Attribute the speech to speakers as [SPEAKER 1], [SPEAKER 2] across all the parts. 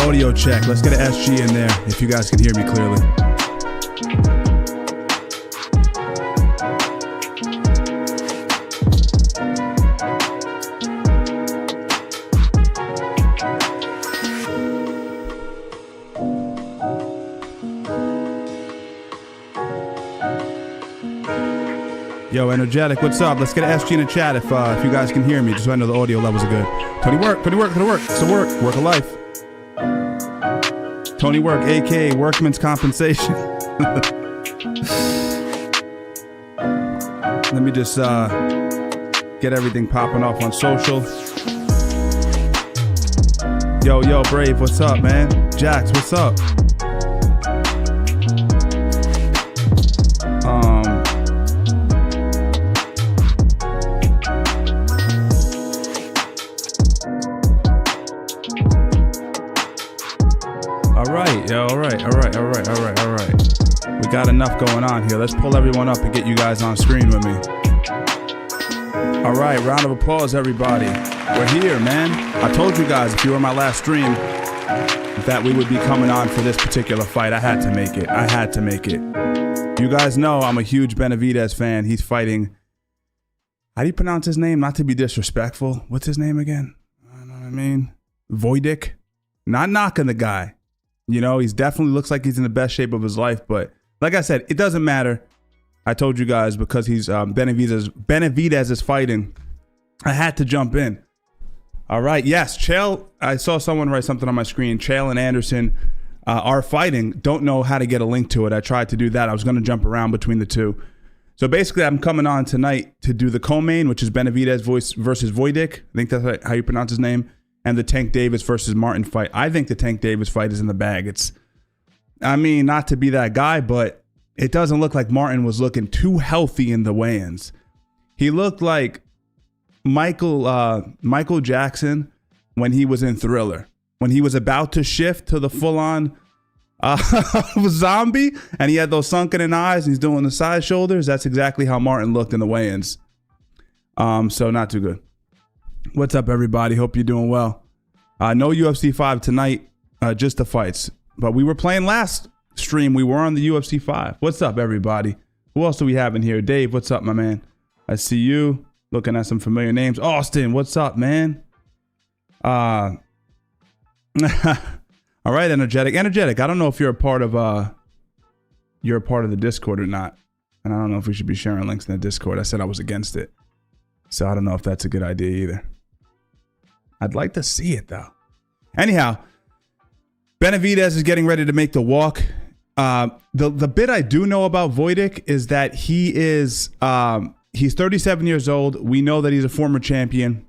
[SPEAKER 1] Audio check. Let's get an SG in there if you guys can hear me clearly. Yo, Energetic, what's up? Let's get an SG in the chat if you guys can hear me, just so I know the audio levels are good. Tony Work. It's a work of life. Tony Work, aka Workman's Compensation. Let me just get everything popping off on social. Yo, Brave, what's up, man? Jax, what's up? All right. We got enough going on here. Let's pull everyone up and get you guys on screen with me. All right, round of applause, everybody. We're here, man. I told you guys if you were my last stream that we would be coming on for this particular fight. I had to make it. You guys know I'm a huge Benavidez fan. He's fighting. How do you pronounce his name? Not to be disrespectful. What's his name again? I know what I mean. Gvozdyk. Not knocking the guy. You know, he's definitely looks like he's in the best shape of his life. But like I said, it doesn't matter. I told you guys because he's Benavidez is fighting. I had to jump in. All right. Yes, Chael. I saw someone write something on my screen. Chael and Anderson are fighting. Don't know how to get a link to it. I tried to do that. I was going to jump around between the two. So basically, I'm coming on tonight to do the co-main, which is Benavidez versus Gvozdyk. I think that's how you pronounce his name. And the Tank Davis versus Martin fight. I think the Tank Davis fight is in the bag. I mean, not to be that guy, but it doesn't look like Martin was looking too healthy in the weigh-ins. He looked like Michael Jackson when he was in Thriller. When he was about to shift to the full-on zombie, and he had those sunken eyes, and he's doing the side shoulders. That's exactly how Martin looked in the weigh-ins. So not too good. What's up, everybody? Hope you're doing well. No UFC 5 tonight, just the fights. But we were playing last stream. We were on the UFC 5. What's up, everybody? Who else do we have in here? Dave, what's up, my man? I see you looking at some familiar names. Austin, what's up, man? All right, Energetic. I don't know if you're a part of the Discord or not. And I don't know if we should be sharing links in the Discord. I said I was against it. So I don't know if that's a good idea either. I'd like to see it, though. Anyhow, Benavidez is getting ready to make the walk. The bit I do know about Gvozdyk is that he's 37 years old. We know that he's a former champion.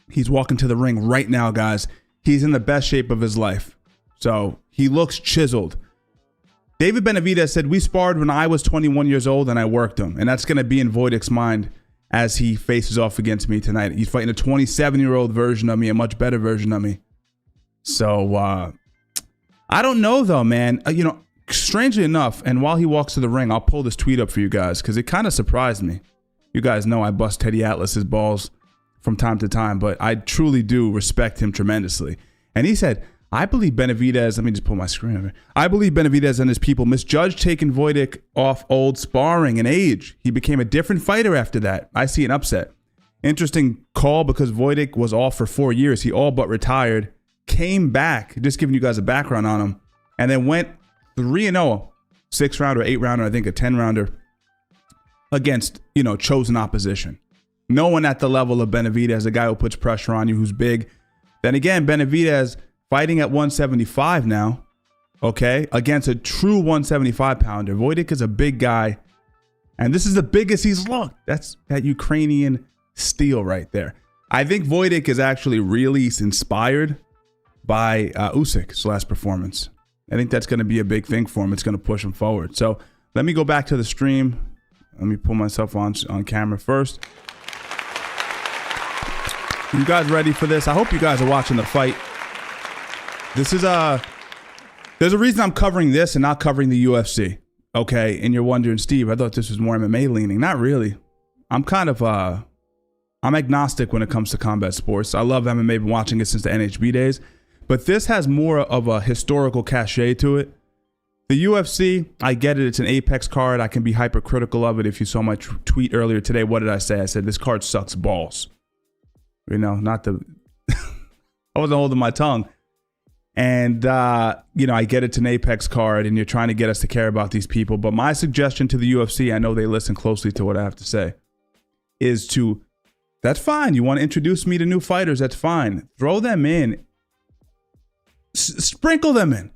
[SPEAKER 1] He's walking to the ring right now, guys. He's in the best shape of his life. So he looks chiseled. David Benavidez said, we sparred when I was 21 years old and I worked him. And that's going to be in Gvozdyk's mind as he faces off against me tonight. He's fighting a 27-year-old version of me, a much better version of me. So I don't know, though, man. Strangely enough, and while he walks to the ring, I'll pull this tweet up for you guys because it kind of surprised me. You guys know I bust Teddy Atlas's balls from time to time, but I truly do respect him tremendously. And he said, I believe Benavidez, let me just pull my screen over. I believe Benavidez and his people misjudged taking Gvozdyk off old sparring and age. He became a different fighter after that. I see an upset. Interesting call because Gvozdyk was off for 4 years. He all but retired, came back, just giving you guys a background on him, and then went 3-0, 6-rounder, 8-rounder, I think a 10-rounder against, chosen opposition. No one at the level of Benavidez, a guy who puts pressure on you, who's big. Then again, Benavidez fighting at 175 now, okay, against a true 175-pounder. Gvozdyk is a big guy, and this is the biggest he's looked. That's that Ukrainian steel right there. I think Gvozdyk is actually really inspired by Usyk's last performance. I think that's going to be a big thing for him. It's going to push him forward. So let me go back to the stream. Let me pull myself on camera first. You guys ready for this? I hope you guys are watching the fight. This is there's a reason I'm covering this and not covering the UFC. Okay, and you're wondering, Steve, I thought this was more MMA leaning. Not really. I'm kind of I'm agnostic when it comes to combat sports. I love MMA, been watching it since the NHB days, but this has more of a historical cachet to it. The UFC, I get it. It's an Apex card. I can be hypercritical of it. If you saw my tweet earlier today, what did I say? I said, this card sucks balls. Not the, I wasn't holding my tongue. And, I get it's an Apex card and you're trying to get us to care about these people. But my suggestion to the UFC, I know they listen closely to what I have to say, is to, that's fine. You want to introduce me to new fighters? That's fine. Throw them in. Sprinkle them in.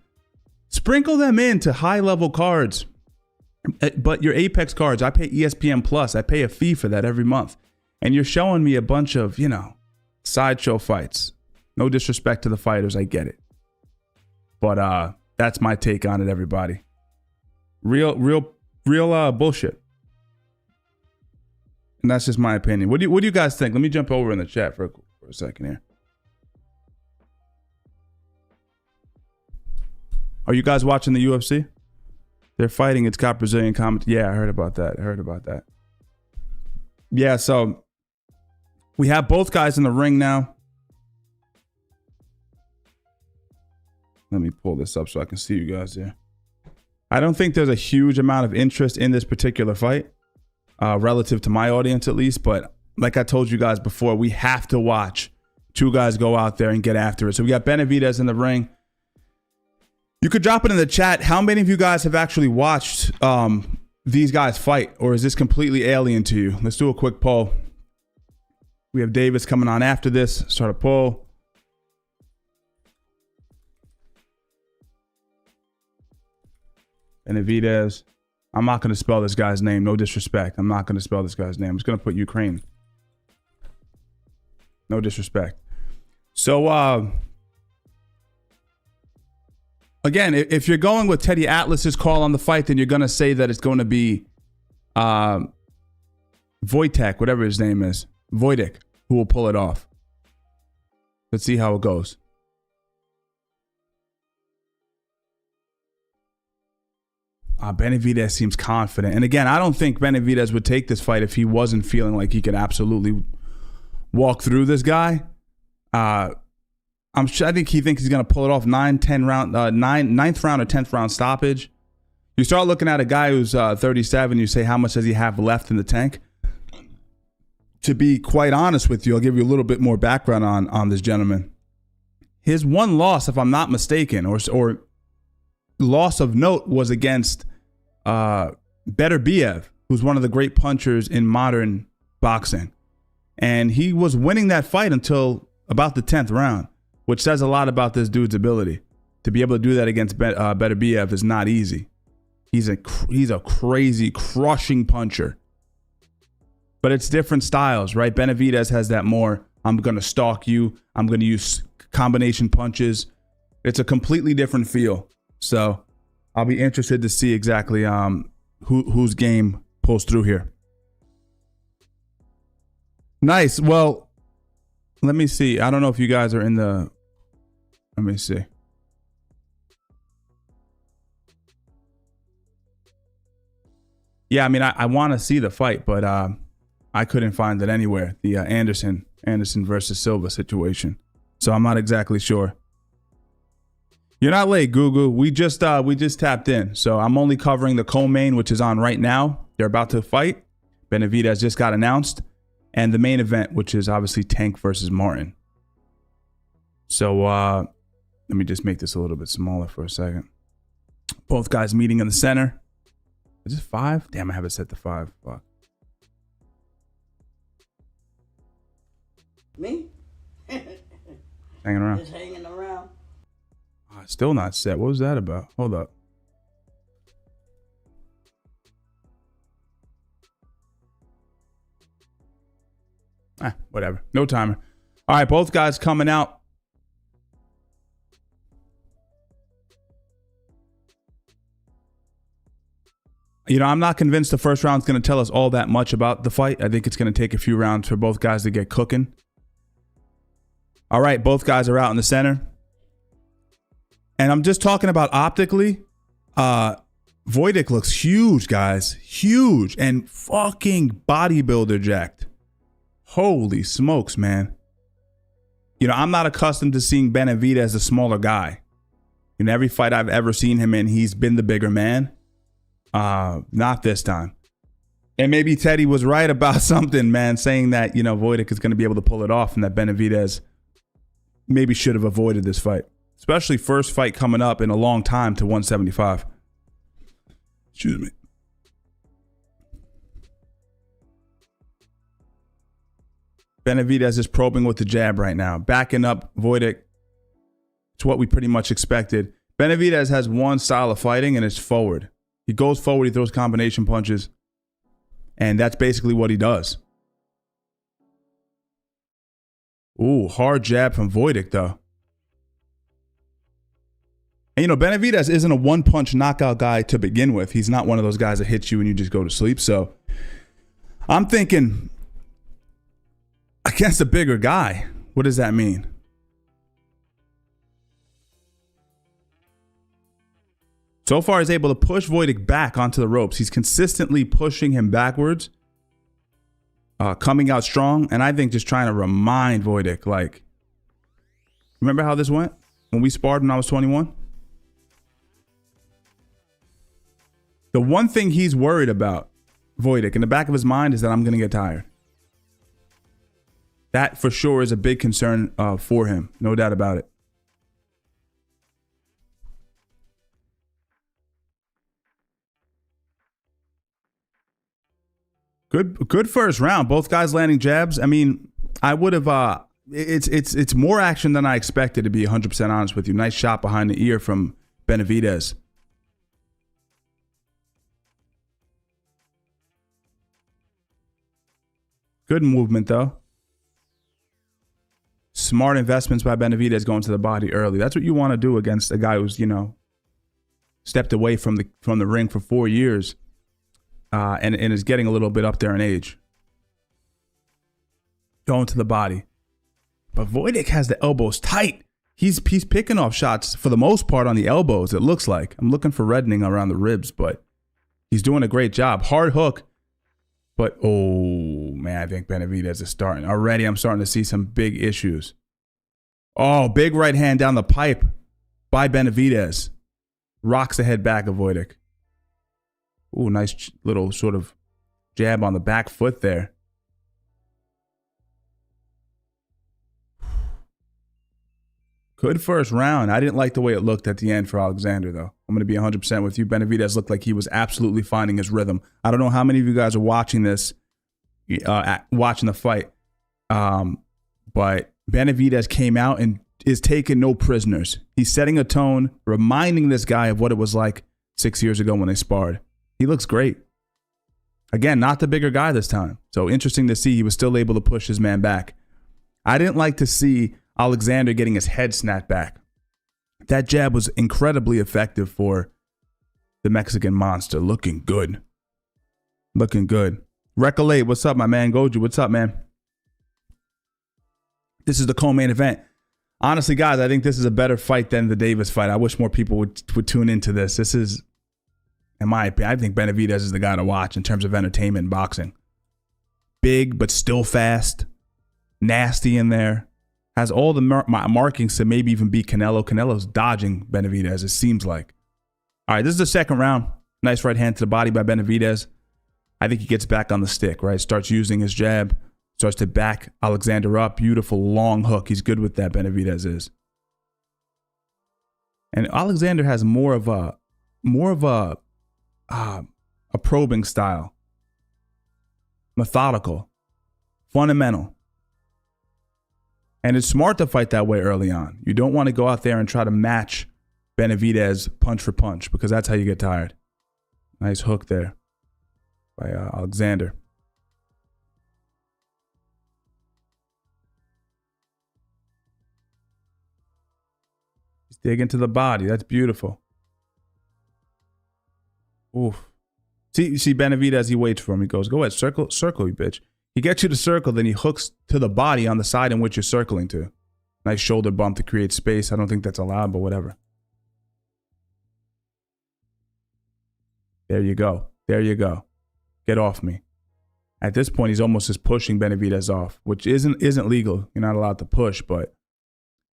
[SPEAKER 1] Sprinkle them into high-level cards. But your Apex cards, I pay ESPN Plus. I pay a fee for that every month. And you're showing me a bunch of, sideshow fights. No disrespect to the fighters. I get it. But that's my take on it, everybody. Real bullshit. And that's just my opinion. What do you guys think? Let me jump over in the chat for a second here. Are you guys watching the UFC? They're fighting. It's got Brazilian comment. Yeah, I heard about that. Yeah, so we have both guys in the ring now. Let me pull this up so I can see you guys there. I don't think there's a huge amount of interest in this particular fight, relative to my audience at least. But like I told you guys before, we have to watch two guys go out there and get after it. So we got Benavidez in the ring. You could drop it in the chat. How many of you guys have actually watched these guys fight? Or is this completely alien to you? Let's do a quick poll. We have Davis coming on after this. Start a poll. Benavidez. I'm not going to spell this guy's name. No disrespect. I'm not going to spell this guy's name. I'm just going to put Ukraine. No disrespect. So, again, if you're going with Teddy Atlas's call on the fight, then you're going to say that it's going to be Wojtek, whatever his name is, Gvozdyk, who will pull it off. Let's see how it goes. Benavidez seems confident. And again, I don't think Benavidez would take this fight if he wasn't feeling like he could absolutely walk through this guy. I think he thinks he's going to pull it off 9th round or 10th round stoppage. You start looking at a guy who's 37, you say, how much does he have left in the tank? To be quite honest with you, I'll give you a little bit more background on this gentleman. His one loss, if I'm not mistaken, or loss of note, was against Beterbiev, who's one of the great punchers in modern boxing. And he was winning that fight until about the 10th round, which says a lot about this dude's ability. To be able to do that against Beterbiev is not easy. He's a crazy, crushing puncher. But it's different styles, right? Benavidez has that more, I'm going to stalk you, I'm going to use combination punches. It's a completely different feel. So I'll be interested to see exactly whose game pulls through here. Nice. Well, let me see. I don't know if you guys are in the... Let me see. Yeah, I mean, I want to see the fight, but I couldn't find it anywhere. The Anderson versus Silva situation. So I'm not exactly sure. You're not late, Gugu. We just tapped in. So I'm only covering the co-main, which is on right now. They're about to fight. Benavidez just got announced. And the main event, which is obviously Tank versus Martin. So let me just make this a little bit smaller for a second. Both guys meeting in the center. Is this 5? Damn, I have it set to 5. Fuck.
[SPEAKER 2] Me?
[SPEAKER 1] Hanging around.
[SPEAKER 2] Just hanging around.
[SPEAKER 1] Oh, still not set. What was that about? Hold up. Whatever. No timer. All right, both guys coming out. You know, I'm not convinced the first round's going to tell us all that much about the fight. I think it's going to take a few rounds for both guys to get cooking. All right, both guys are out in the center. And I'm just talking about optically. Gvozdyk looks huge, guys. Huge. And fucking bodybuilder jacked. Holy smokes, man. You know, I'm not accustomed to seeing Benavidez as a smaller guy. In every fight I've ever seen him in, he's been the bigger man. Not this time. And maybe Teddy was right about something, man, saying that, you know, Gvozdyk is going to be able to pull it off and that Benavidez maybe should have avoided this fight. Especially first fight coming up in a long time to 175. Excuse me. Benavidez is probing with the jab right now. Backing up Gvozdyk. It's what we pretty much expected. Benavidez has one style of fighting, and it's forward. He goes forward, he throws combination punches. And that's basically what he does. Ooh, hard jab from Gvozdyk, though. And, you know, Benavidez isn't a one-punch knockout guy to begin with. He's not one of those guys that hits you and you just go to sleep. So I'm thinking, against a bigger guy, what does that mean? So far, he's able to push Gvozdyk back onto the ropes. He's consistently pushing him backwards, coming out strong, and I think just trying to remind Gvozdyk, like, remember how this went when we sparred when I was 21? The one thing he's worried about, Gvozdyk, in the back of his mind is that I'm going to get tired. That for sure is a big concern for him. No doubt about it. Good first round. Both guys landing jabs. I mean, I would have it's more action than I expected, to be 100% honest with you. Nice shot behind the ear from Benavidez. Good movement though. Smart investments by Benavidez going to the body early. That's what you want to do against a guy who's, you know, stepped away from the ring for 4 years. And is getting a little bit up there in age. Going to the body. But Gvozdyk has the elbows tight. He's picking off shots for the most part on the elbows, it looks like. I'm looking for reddening around the ribs, but he's doing a great job. Hard hook. But, oh, man, I think Benavidez is starting. Already I'm starting to see some big issues. Oh, big right hand down the pipe by Benavidez. Rocks the head back of Gvozdyk. Ooh, nice little sort of jab on the back foot there. Good first round. I didn't like the way it looked at the end for Alexander, though. I'm going to be 100% with you. Benavidez looked like he was absolutely finding his rhythm. I don't know how many of you guys are watching this, watching the fight. But Benavidez came out and is taking no prisoners. He's setting a tone, reminding this guy of what it was like 6 years ago when they sparred. He looks great. Again, not the bigger guy this time. So interesting to see he was still able to push his man back. I didn't like to see Alexander getting his head snapped back. That jab was incredibly effective for the Mexican monster. Looking good. Looking good. Recolate, what's up, my man? Goju, what's up, man? This is the co-main event. Honestly, guys, I think this is a better fight than the Davis fight. I wish more people would tune into this. This is, in my opinion, I think Benavidez is the guy to watch in terms of entertainment in boxing. Big, but still fast. Nasty in there. Has all the markings to maybe even beat Canelo. Canelo's dodging Benavidez, it seems like. All right, this is the second round. Nice right hand to the body by Benavidez. I think he gets back on the stick, right? Starts using his jab. Starts to back Alexander up. Beautiful long hook. He's good with that, Benavidez is. And Alexander has more of a probing style. Methodical. Fundamental. And it's smart to fight that way early on. You don't want to go out there and try to match Benavidez punch for punch because that's how you get tired. Nice hook there by Alexander. He's digging to the body. That's beautiful. Oof. See Benavidez, he waits for him. He goes, go ahead, circle, you bitch. He gets you to circle, then he hooks to the body on the side in which you're circling to. Nice shoulder bump to create space. I don't think that's allowed, but whatever. There you go. There you go. Get off me. At this point, he's almost just pushing Benavidez off, which isn't legal. You're not allowed to push, but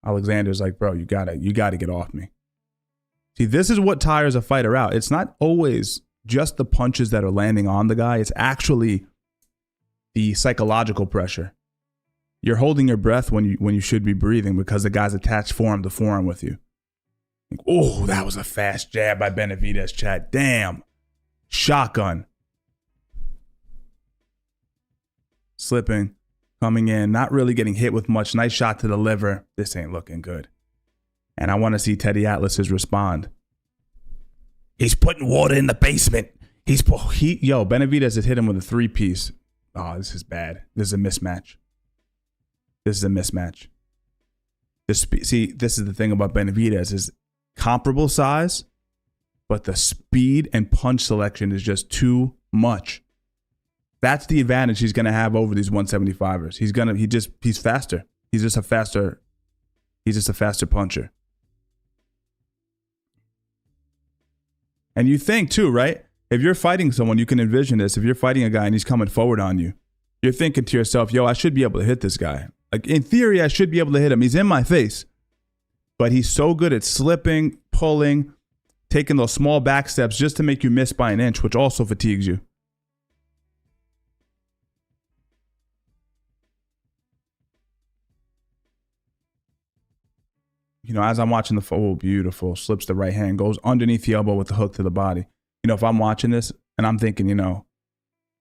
[SPEAKER 1] Alexander's like, bro, you gotta get off me. See, this is what tires a fighter out. It's not always just the punches that are landing on the guy. It's actually the psychological pressure. You're holding your breath when you should be breathing because the guy's attached forearm to forearm with you. Oh, that was a fast jab by Benavidez, chat. Damn. Shotgun. Slipping. Coming in. Not really getting hit with much. Nice shot to the liver. This ain't looking good. And I want to see Teddy Atlas's respond. He's putting water in the basement. Benavidez has hit him with a 3-piece. Oh, this is bad. This is a mismatch. This is a mismatch. This is the thing about Benavidez is comparable size, but the speed and punch selection is just too much. That's the advantage he's going to have over these 175ers. He's faster. He's just a faster puncher. And you think too, right? If you're fighting someone, you can envision this. If you're fighting a guy and he's coming forward on you, you're thinking to yourself, yo, I should be able to hit this guy. Like in theory, I should be able to hit him. He's in my face. But he's so good at slipping, pulling, taking those small back steps just to make you miss by an inch, which also fatigues you. You know, as I'm watching beautiful, slips the right hand, goes underneath the elbow with the hook to the body. You know, if I'm watching this and I'm thinking, you know,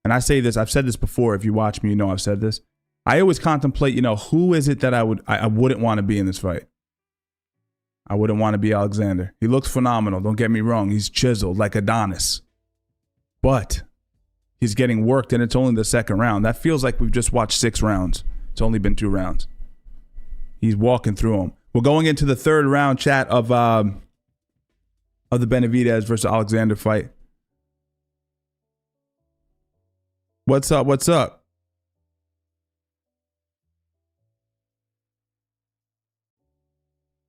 [SPEAKER 1] and I say this, I've said this before. If you watch me, you know I've said this. I always contemplate, you know, who is it that I wouldn't want to be in this fight? I wouldn't want to be Alexander. He looks phenomenal. Don't get me wrong. He's chiseled like Adonis. But he's getting worked and it's only the second round. That feels like we've just watched 6 rounds. It's only been 2 rounds. He's walking through them. We're going into the third round, chat, of the Benavidez versus Alexander fight. What's up? What's up?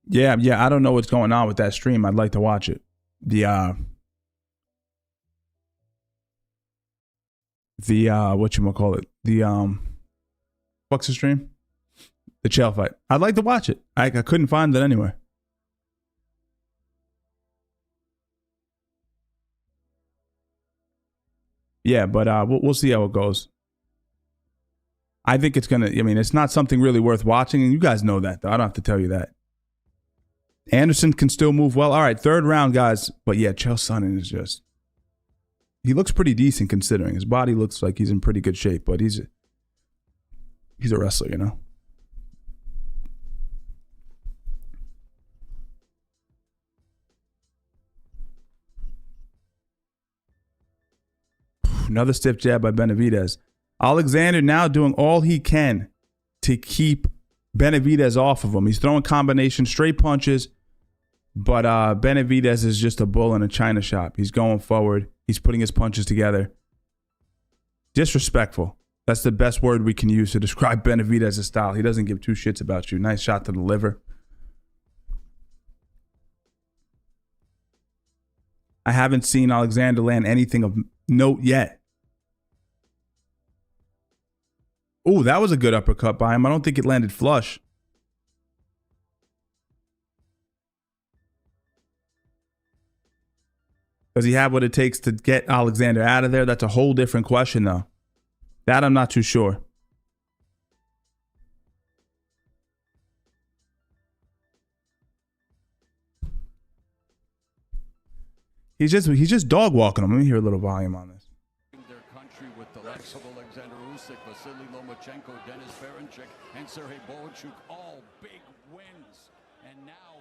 [SPEAKER 1] Yeah, I don't know what's going on with that stream. I'd like to watch it. Whatchamacallit? What's the stream? The Chael fight. I'd like to watch it. I couldn't find it anywhere. Yeah, but we'll see how it goes. I think it's gonna. I mean, it's not something really worth watching, and you guys know that, though. I don't have to tell you that. Anderson can still move well. All right, third round, guys. But yeah, Chael Sonnen is just. He looks pretty decent considering his body looks like he's in pretty good shape, but he's a wrestler, you know. Another stiff jab by Benavidez. Alexander now doing all he can to keep Benavidez off of him. He's throwing combination straight punches, but Benavidez is just a bull in a china shop. He's going forward. He's putting his punches together. Disrespectful. That's the best word we can use to describe Benavidez's style. He doesn't give 2 shits about you. Nice shot to the liver. I haven't seen Alexander land anything of note yet. Oh, that was a good uppercut by him. I don't think it landed flush. Does he have what it takes to get Alexander out of there? That's a whole different question, though. That I'm not too sure. He's just dog walking him. Let me hear a little volume on this.
[SPEAKER 2] Their country with the likes of Alexander Usyk, Vasily Lomachenko, Denis Ferencik, and Sergey Bohachuk, all big wins. And now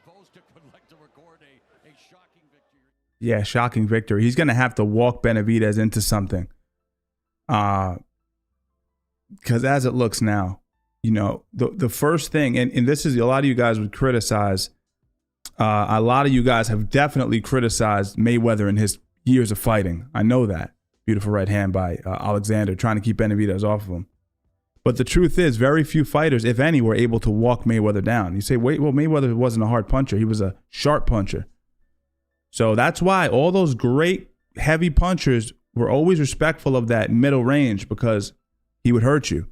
[SPEAKER 2] Gvozdyk would like to record a shocking victory.
[SPEAKER 1] Yeah, shocking victory. He's going to have to walk Benavidez into something. Because as it looks now, you know, the first thing, and this is a lot of you guys would criticize. A lot of you guys have definitely criticized Mayweather in his years of fighting. I know that. Beautiful right hand by Alexander, trying to keep Benavidez off of him. But the truth is, very few fighters, if any, were able to walk Mayweather down. You say, wait, well, Mayweather wasn't a hard puncher. He was a sharp puncher. So that's why all those great heavy punchers were always respectful of that middle range, because he would hurt you.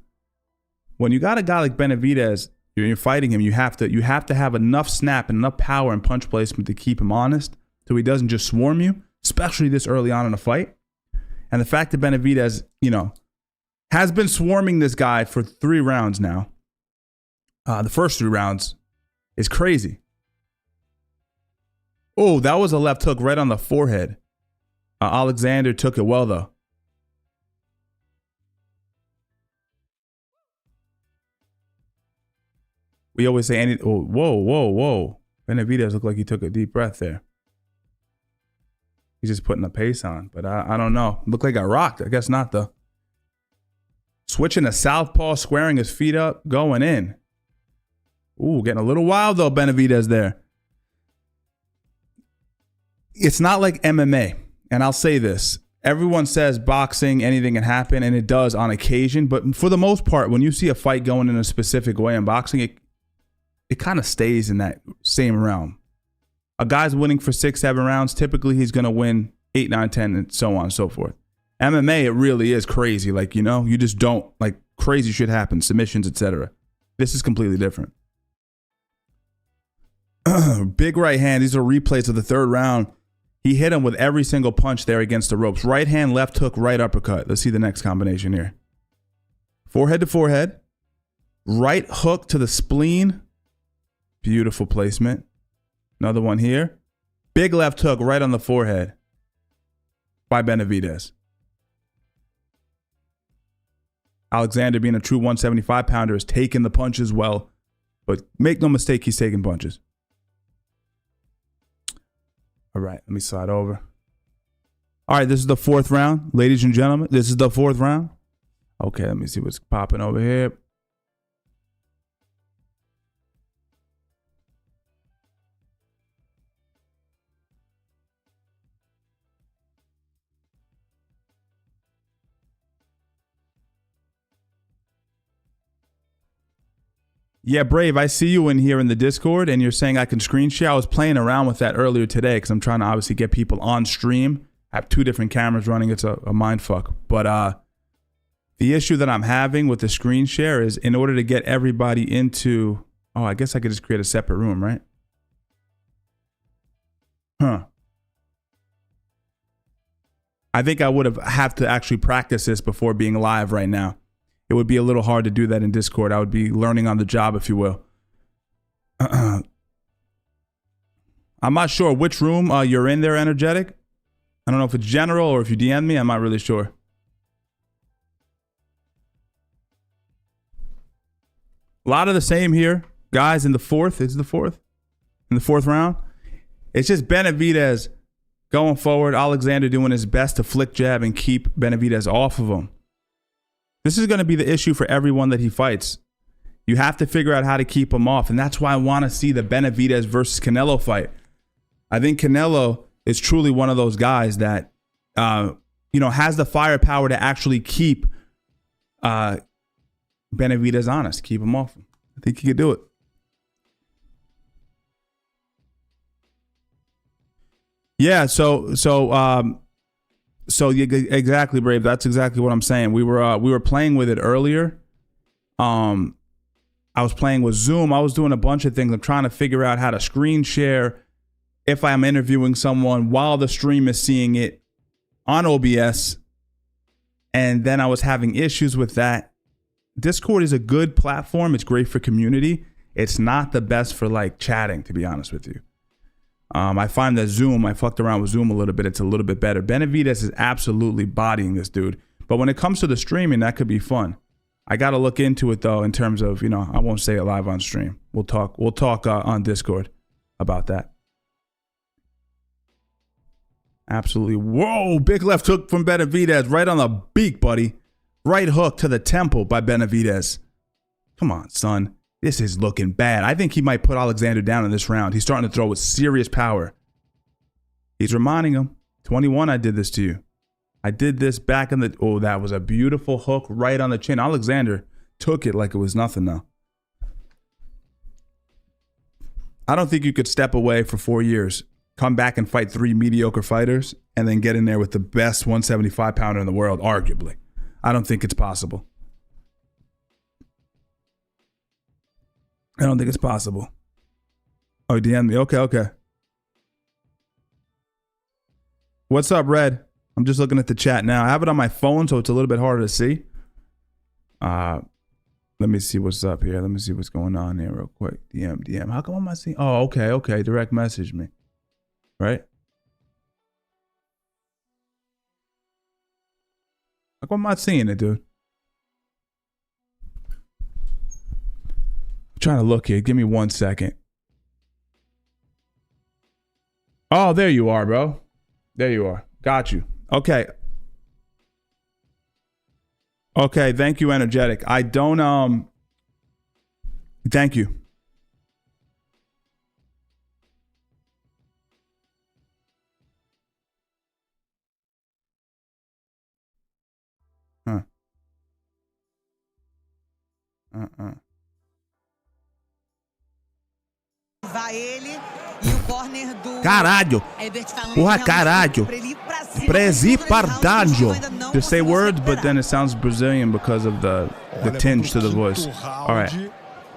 [SPEAKER 1] When you got a guy like Benavidez, you're fighting him, you have to have enough snap and enough power and punch placement to keep him honest, so he doesn't just swarm you, especially this early on in a fight. And the fact that Benavidez, you know, has been swarming this guy for 3 rounds now. The first 3 rounds is crazy. Oh, that was a left hook right on the forehead. Alexander took it well, though. We always say, whoa. Benavidez looked like he took a deep breath there. He's just putting a pace on, but I don't know. Looked like I got rocked. I guess not, though. Switching to southpaw, squaring his feet up, going in. Ooh, getting a little wild, though, Benavidez there. It's not like MMA, and I'll say this. Everyone says boxing, anything can happen, and it does on occasion, but for the most part, when you see a fight going in a specific way in boxing, it kind of stays in that same realm. A guy's winning for 6, 7 rounds. Typically, he's going to win 8, 9, 10, and so on and so forth. MMA, it really is crazy. Like, you know, you just don't, like, crazy shit happens, submissions, etc. This is completely different. Big right hand. These are replays of the 3rd round. He hit him with every single punch there against the ropes. Right hand, left hook, right uppercut. Let's see the next combination here. Forehead to forehead. Right hook to the spleen. Beautiful placement. Another one here. Big left hook right on the forehead by Benavidez. Alexander, being a true 175-pounder, is taking the punches well. But make no mistake, he's taking punches. All right, let me slide over. All right, this is the 4th round. Ladies and gentlemen, this is the 4th round. Okay, let me see what's popping over here. Yeah, Brave, I see you in here in the Discord, and you're saying I can screen share. I was playing around with that earlier today because I'm trying to obviously get people on stream. I have 2 different cameras running. It's a mind fuck. But the issue that I'm having with the screen share is, in order to get everybody into... Oh, I guess I could just create a separate room, right? Huh. I think I would have to actually practice this before being live right now. It would be a little hard to do that in Discord. I would be learning on the job, if you will. I'm not sure which room you're in there, Energetic. I don't know if it's general or if you DM me. I'm not really sure. A lot of the same here. Guys, in the 4th. Is it the 4th? In the 4th round. It's just Benavidez going forward. Alexander doing his best to flick jab and keep Benavidez off of him. This is going to be the issue for everyone that he fights. You have to figure out how to keep him off. And that's why I want to see the Benavidez versus Canelo fight. I think Canelo is truly one of those guys that, you know, has the firepower to actually keep Benavidez honest, keep him off him. I think he could do it. Yeah, so yeah, exactly, Brave. That's exactly what I'm saying. We were playing with it earlier. I was playing with Zoom. I was doing a bunch of things. I'm trying to figure out how to screen share if I'm interviewing someone while the stream is seeing it on OBS, and then I was having issues with that. Discord is a good platform. It's great for community. It's not the best for like chatting, to be honest with you. I find that Zoom, I fucked around with Zoom a little bit. It's a little bit better. Benavidez is absolutely bodying this dude. But when it comes to the streaming, that could be fun. I got to look into it though, in terms of, you know, I won't say it live on stream. We'll talk on Discord about that. Absolutely. Whoa, big left hook from Benavidez, right on the beak, buddy. Right hook to the temple by Benavidez. Come on, son. This is looking bad. I think he might put Alexander down in this round. He's starting to throw with serious power. He's reminding him, 21, I did this to you. I did this back in the... Oh, that was a beautiful hook right on the chin. Alexander took it like it was nothing, though. I don't think you could step away for 4 years, come back and fight 3 mediocre fighters, and then get in there with the best 175-pounder in the world, arguably. I don't think it's possible. I don't think it's possible. Oh, DM me. Okay. What's up, Red? I'm just looking at the chat now. I have it on my phone, so it's a little bit harder to see. Let me see what's up here. Let me see what's going on here real quick. DM. How come I'm not seeing? Oh, okay. Direct message me. Right? How come I'm not seeing it, dude? I'm trying to look here. Give me 1 second. Oh, there you are, bro. There you are. Got you. Okay. Okay, thank you, Energetic. I don't, thank you. Huh.
[SPEAKER 3] Vai ele e o corner do
[SPEAKER 1] Caralho. Porra, caralho. Presipardanjo. They say words, but then it sounds Brazilian because of the tinge to the voice. All right.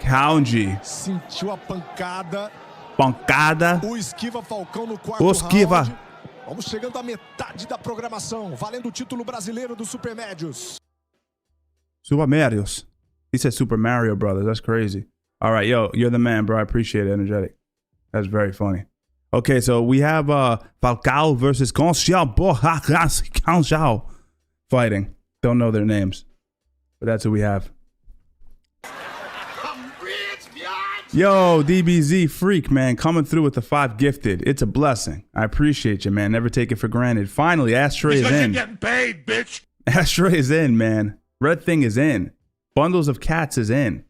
[SPEAKER 1] Round.
[SPEAKER 4] Sentiu a pancada.
[SPEAKER 1] Pancada.
[SPEAKER 4] O esquiva Falcão no quarto
[SPEAKER 1] Esquiva.
[SPEAKER 4] round. Vamos chegando à metade da programação, valendo o título brasileiro dos Supermédios.
[SPEAKER 1] Super Marios. He said Super Mario Brothers. That's crazy. All right, yo, you're the man, bro. I appreciate it, Energetic. That's very funny. Okay, so we have Falcao versus Conchal fighting. Don't know their names, but that's who we have. Yo, DBZ Freak, man, coming through with the 5 gifted. It's a blessing. I appreciate you, man. Never take it for granted. Finally, Ashtray is in.
[SPEAKER 5] You're getting paid, bitch.
[SPEAKER 1] Ashtray is in, man. Red Thing is in. Bundles of Cats is in.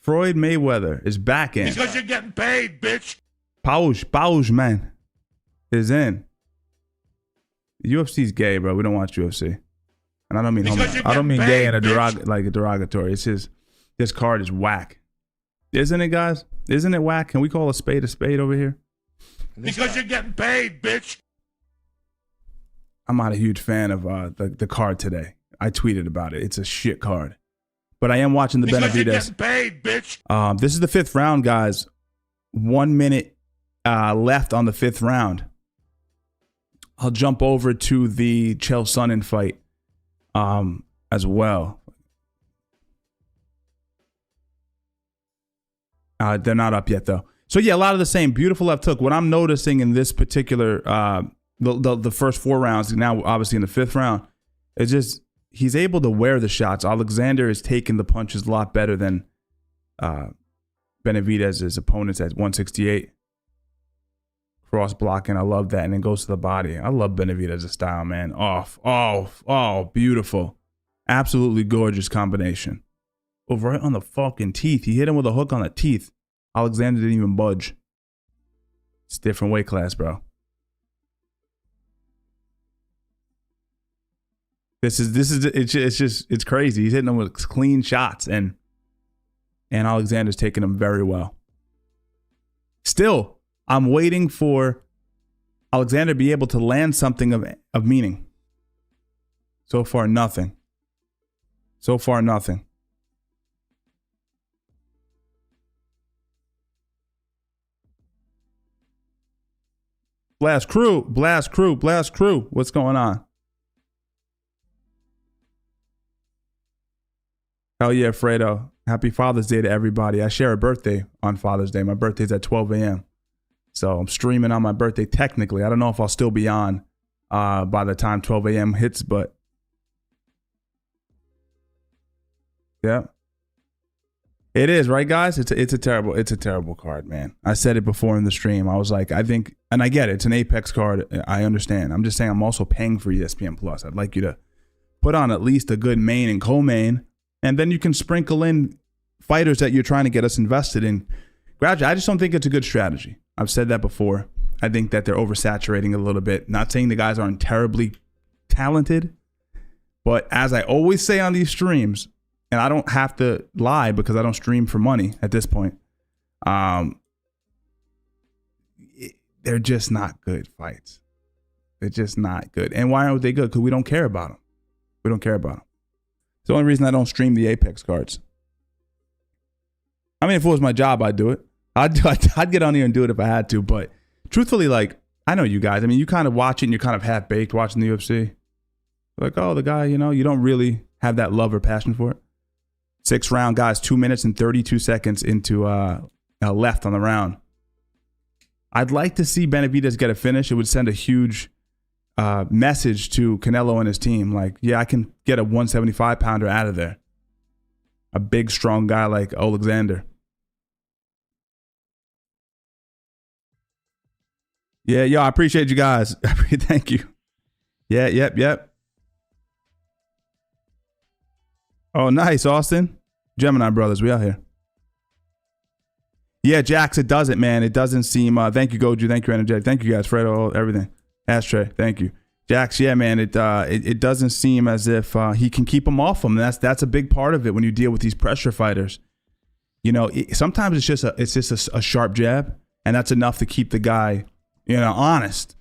[SPEAKER 1] Floyd Mayweather is back in.
[SPEAKER 5] Because you're getting paid, bitch.
[SPEAKER 1] Pauj, man, is in. UFC's gay, bro. We don't watch UFC. And I don't mean I don't mean gay in a derogatory. It's his card is whack. Isn't it, guys? Isn't it whack? Can we call a spade over here?
[SPEAKER 5] Because you're getting paid, bitch.
[SPEAKER 1] I'm not a huge fan of the card today. I tweeted about it. It's a shit card. But I am watching the
[SPEAKER 5] Benavidez. You're
[SPEAKER 1] Benavidez.
[SPEAKER 5] getting paid, bitch.
[SPEAKER 1] This is the 5th round, guys. 1 minute left on the 5th round. I'll jump over to the Chael Sonnen fight as well. They're not up yet, though. So, yeah, a lot of the same. Beautiful left hook. What I'm noticing in this particular, the first 4 rounds, now obviously in the 5th round, it's just he's able to wear the shots. Alexander is taking the punches a lot better than Benavidez's opponents at 168. Cross blocking. I love that. And then goes to the body. I love Benavidez's style, man. Oh, beautiful. Absolutely gorgeous combination. Oh, right on the fucking teeth. He hit him with a hook on the teeth. Alexander didn't even budge. It's a different weight class, bro. It's crazy. He's hitting them with clean shots, and Alexander's taking them very well. Still, I'm waiting for Alexander to be able to land something of meaning. So far, nothing. Blast crew, blast crew, blast crew. What's going on? Hell yeah, Fredo. Happy Father's Day to everybody. I share a birthday on Father's Day. My birthday's at 12 a.m. So I'm streaming on my birthday technically. I don't know if I'll still be on by the time 12 a.m. hits, but yeah. It is, right, guys? It's a terrible card, man. I said it before in the stream. I was like, I think, and I get it. It's an Apex card. I understand. I'm just saying I'm also paying for ESPN Plus. I'd like you to put on at least a good main and co-main, and then you can sprinkle in fighters that you're trying to get us invested in. Gradually, I just don't think it's a good strategy. I've said that before. I think that they're oversaturating a little bit. Not saying the guys aren't terribly talented, but as I always say on these streams, and I don't have to lie because I don't stream for money at this point. They're just not good fights. They're just not good. And why aren't they good? Because we don't care about them. We don't care about them. It's the only reason I don't stream the Apex cards. I mean, if it was my job, I'd do it. I'd get on here and do it if I had to. But truthfully, like, I know you guys. I mean, you kind of watch it and you're kind of half-baked watching the UFC. Like, oh, the guy, you know, you don't really have that love or passion for it. 6th round, guys, 2 minutes and 32 seconds into left on the round. I'd like to see Benavidez get a finish. It would send a huge message to Canelo and his team. Like, yeah, I can get a 175-pounder out of there. A big, strong guy like Alexander. Yeah, yo, I appreciate you guys. Thank you. Yeah, yep. Oh, nice, Austin. Gemini brothers, we out here. Yeah, Jax, it doesn't, man. It doesn't seem. Thank you, Goju. Thank you, Energetic. Thank you, guys. Fredo, everything. Ashtray, thank you. Jax, yeah, man. It doesn't seem as if he can keep him off him. That's a big part of it when you deal with these pressure fighters. You know, sometimes it's just a sharp jab, and that's enough to keep the guy, you know, honest.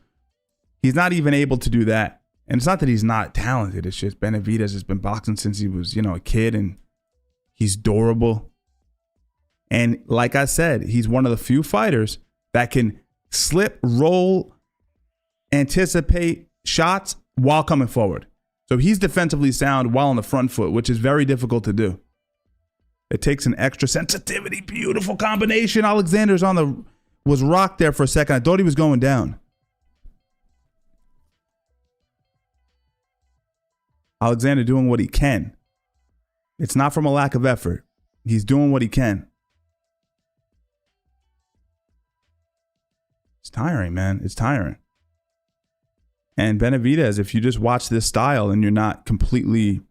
[SPEAKER 1] He's not even able to do that. And it's not that he's not talented. It's just Benavidez has been boxing since he was, you know, a kid, and he's durable. And like I said, he's one of the few fighters that can slip, roll, anticipate shots while coming forward. So he's defensively sound while on the front foot, which is very difficult to do. It takes an extra sensitivity. Beautiful combination. Alexander's was rocked there for a second. I thought he was going down. Alexander doing what he can. It's not from a lack of effort. He's doing what he can. It's tiring, man. It's tiring. And Benavidez, if you just watch this style and you're not completely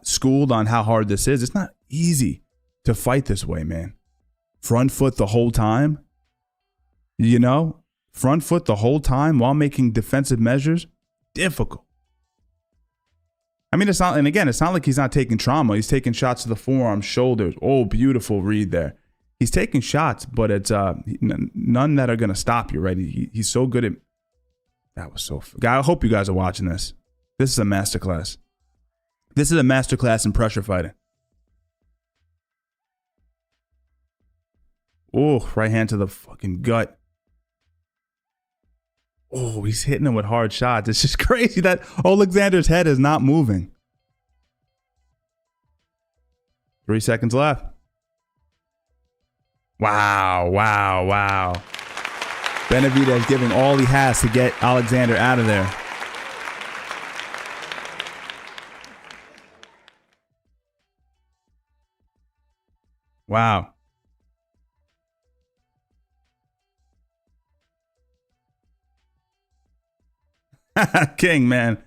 [SPEAKER 1] schooled on how hard this is, it's not easy to fight this way, man. Front foot the whole time. You know? Front foot the whole time while making defensive measures. Difficult. I mean, it's not, and again, it's not like he's not taking trauma. He's taking shots to the forearms, shoulders. Oh, beautiful read there. He's taking shots, but it's none that are going to stop you, right? He's so good at, that was so, I hope you guys are watching this. This is a masterclass. This is a masterclass in pressure fighting. Oh, right hand to the fucking gut. Oh, he's hitting him with hard shots. It's just crazy that Alexander's head is not moving. 3 seconds left. Wow. Benavidez giving all he has to get Alexander out of there. Wow. King, man.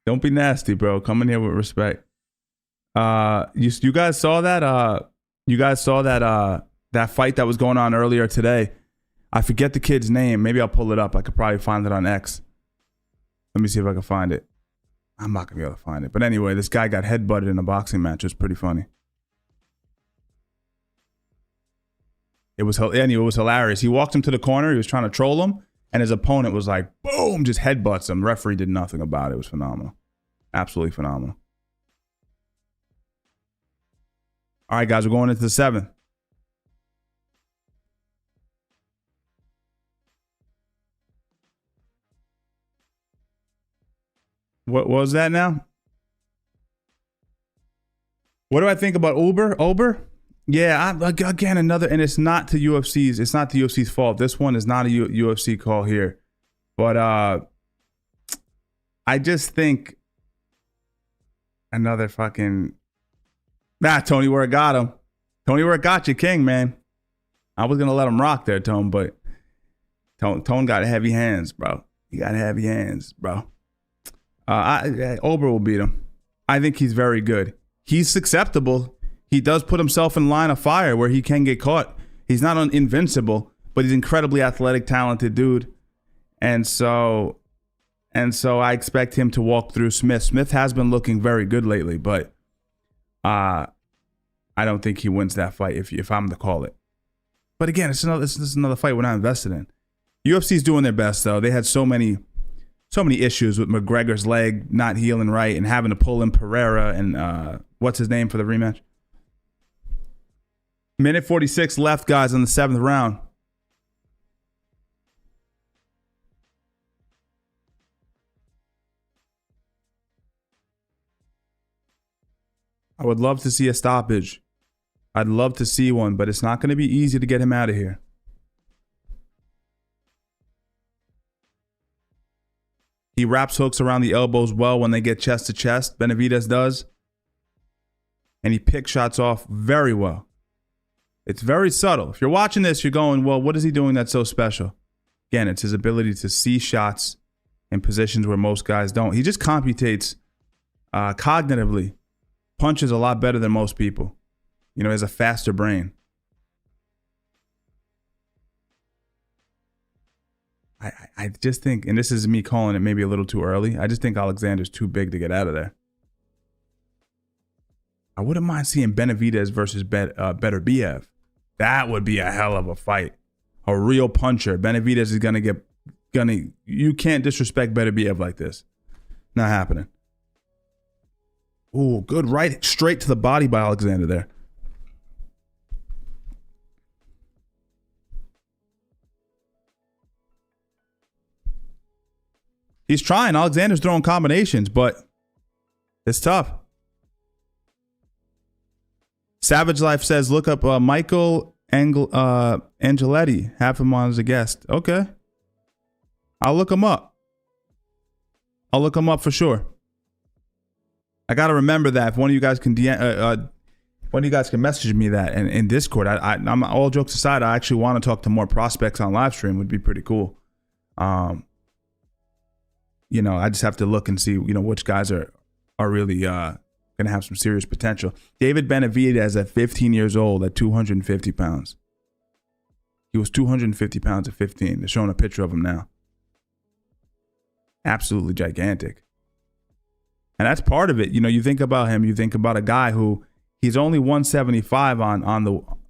[SPEAKER 1] Don't be nasty, bro. Come in here with respect. You guys saw that? You guys saw that fight that was going on earlier today. I forget the kid's name. Maybe I'll pull it up. I could probably find it on X. Let me see if I can find it. I'm not gonna be able to find it. But anyway, this guy got headbutted in a boxing match. It was pretty funny. It was hilarious. He walked him to the corner. He was trying to troll him. And his opponent was like, boom, just headbutts him. Referee did nothing about it. It was phenomenal. Absolutely phenomenal. All right, guys, we're going into the 7th. What was that now? What do I think about Ober? Yeah, again, another, and it's not the UFC's fault. This one is not a UFC call here. But I just think another fucking... Tony where it got him. Tony where it got you, King, man. I was going to let him rock there, Tone, but Tone got heavy hands, bro. He got heavy hands, bro. Ober will beat him. I think he's very good. He's susceptible. He does put himself in line of fire where he can get caught. He's not invincible, but he's incredibly athletic, talented dude. And so I expect him to walk through Smith. Smith has been looking very good lately, but I don't think he wins that fight if I'm to call it. But again, this is another fight we're not invested in. UFC's doing their best though. They had so many issues with McGregor's leg not healing right and having to pull in Pereira and what's his name for the rematch. Minute 46 left, guys, on the 7th round. I would love to see a stoppage. I'd love to see one, but it's not going to be easy to get him out of here. He wraps hooks around the elbows well when they get chest to chest. Benavidez does. And he picks shots off very well. It's very subtle. If you're watching this, you're going, well, what is he doing that's so special? Again, it's his ability to see shots in positions where most guys don't. He just computates cognitively. Punches a lot better than most people. You know, he has a faster brain. I just think, and this is me calling it maybe a little too early, I just think Alexander's too big to get out of there. I wouldn't mind seeing Benavidez versus Beterbiev. That would be a hell of a fight. A real puncher. Benavidez is you can't disrespect Beterbiev like this. Not happening. Ooh, good right straight to the body by Alexander there. He's trying. Alexander's throwing combinations, but it's tough. Savage Life says, look up Michael Angeletti. Have him on as a guest. Okay. I'll look him up. I'll look him up for sure. I got to remember that. If one of you guys can message me that in Discord, I'm all jokes aside, I actually want to talk to more prospects on Livestream. Would be pretty cool. You know, I just have to look and see, you know, which guys are really going to have some serious potential. David Benavidez at 15 years old at 250 pounds. He was 250 pounds at 15. They're showing a picture of him now. Absolutely gigantic. And that's part of it. You know, you think about him, you think about a guy who he's only 175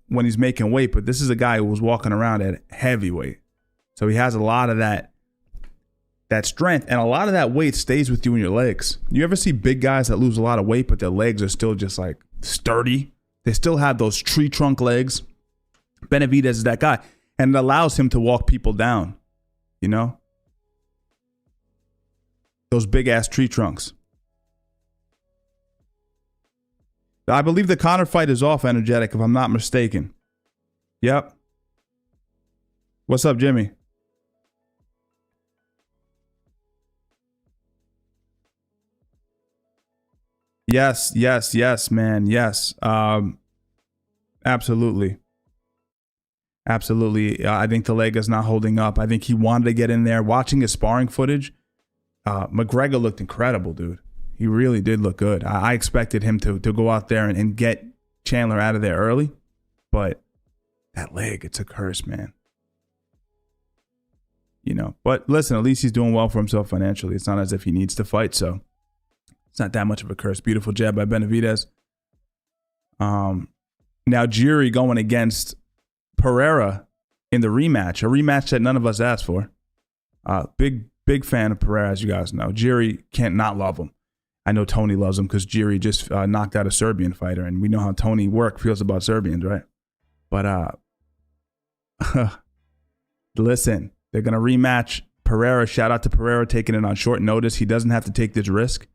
[SPEAKER 1] when he's making weight, but this is a guy who was walking around at heavyweight. So he has a lot of that strength, and a lot of that weight stays with you in your legs. You ever see big guys that lose a lot of weight, but their legs are still just like sturdy? They still have those tree trunk legs. Benavidez is that guy, and it allows him to walk people down, you know? Those big ass tree trunks. I believe the Conor fight is off, Energetic, if I'm not mistaken. Yep. What's up, Jimmy? Yes, man. Yes. Absolutely. I think the leg is not holding up. I think he wanted to get in there. Watching his sparring footage, McGregor looked incredible, dude. He really did look good. I expected him to go out there and get Chandler out of there early, but that leg, it's a curse, man. You know, but listen, at least he's doing well for himself financially. It's not as if he needs to fight, so it's not that much of a curse. Beautiful jab by Benavidez. Now Jiri going against Pereira in the rematch, a rematch that none of us asked for. Big fan of Pereira, as you guys know. Jiri can't not love him. I know Tony loves him because Jiri just knocked out a Serbian fighter, and we know how Tony feels about Serbians, right? But listen, they're gonna rematch Pereira, shout out to Pereira taking it on short notice. He doesn't have to take this risk.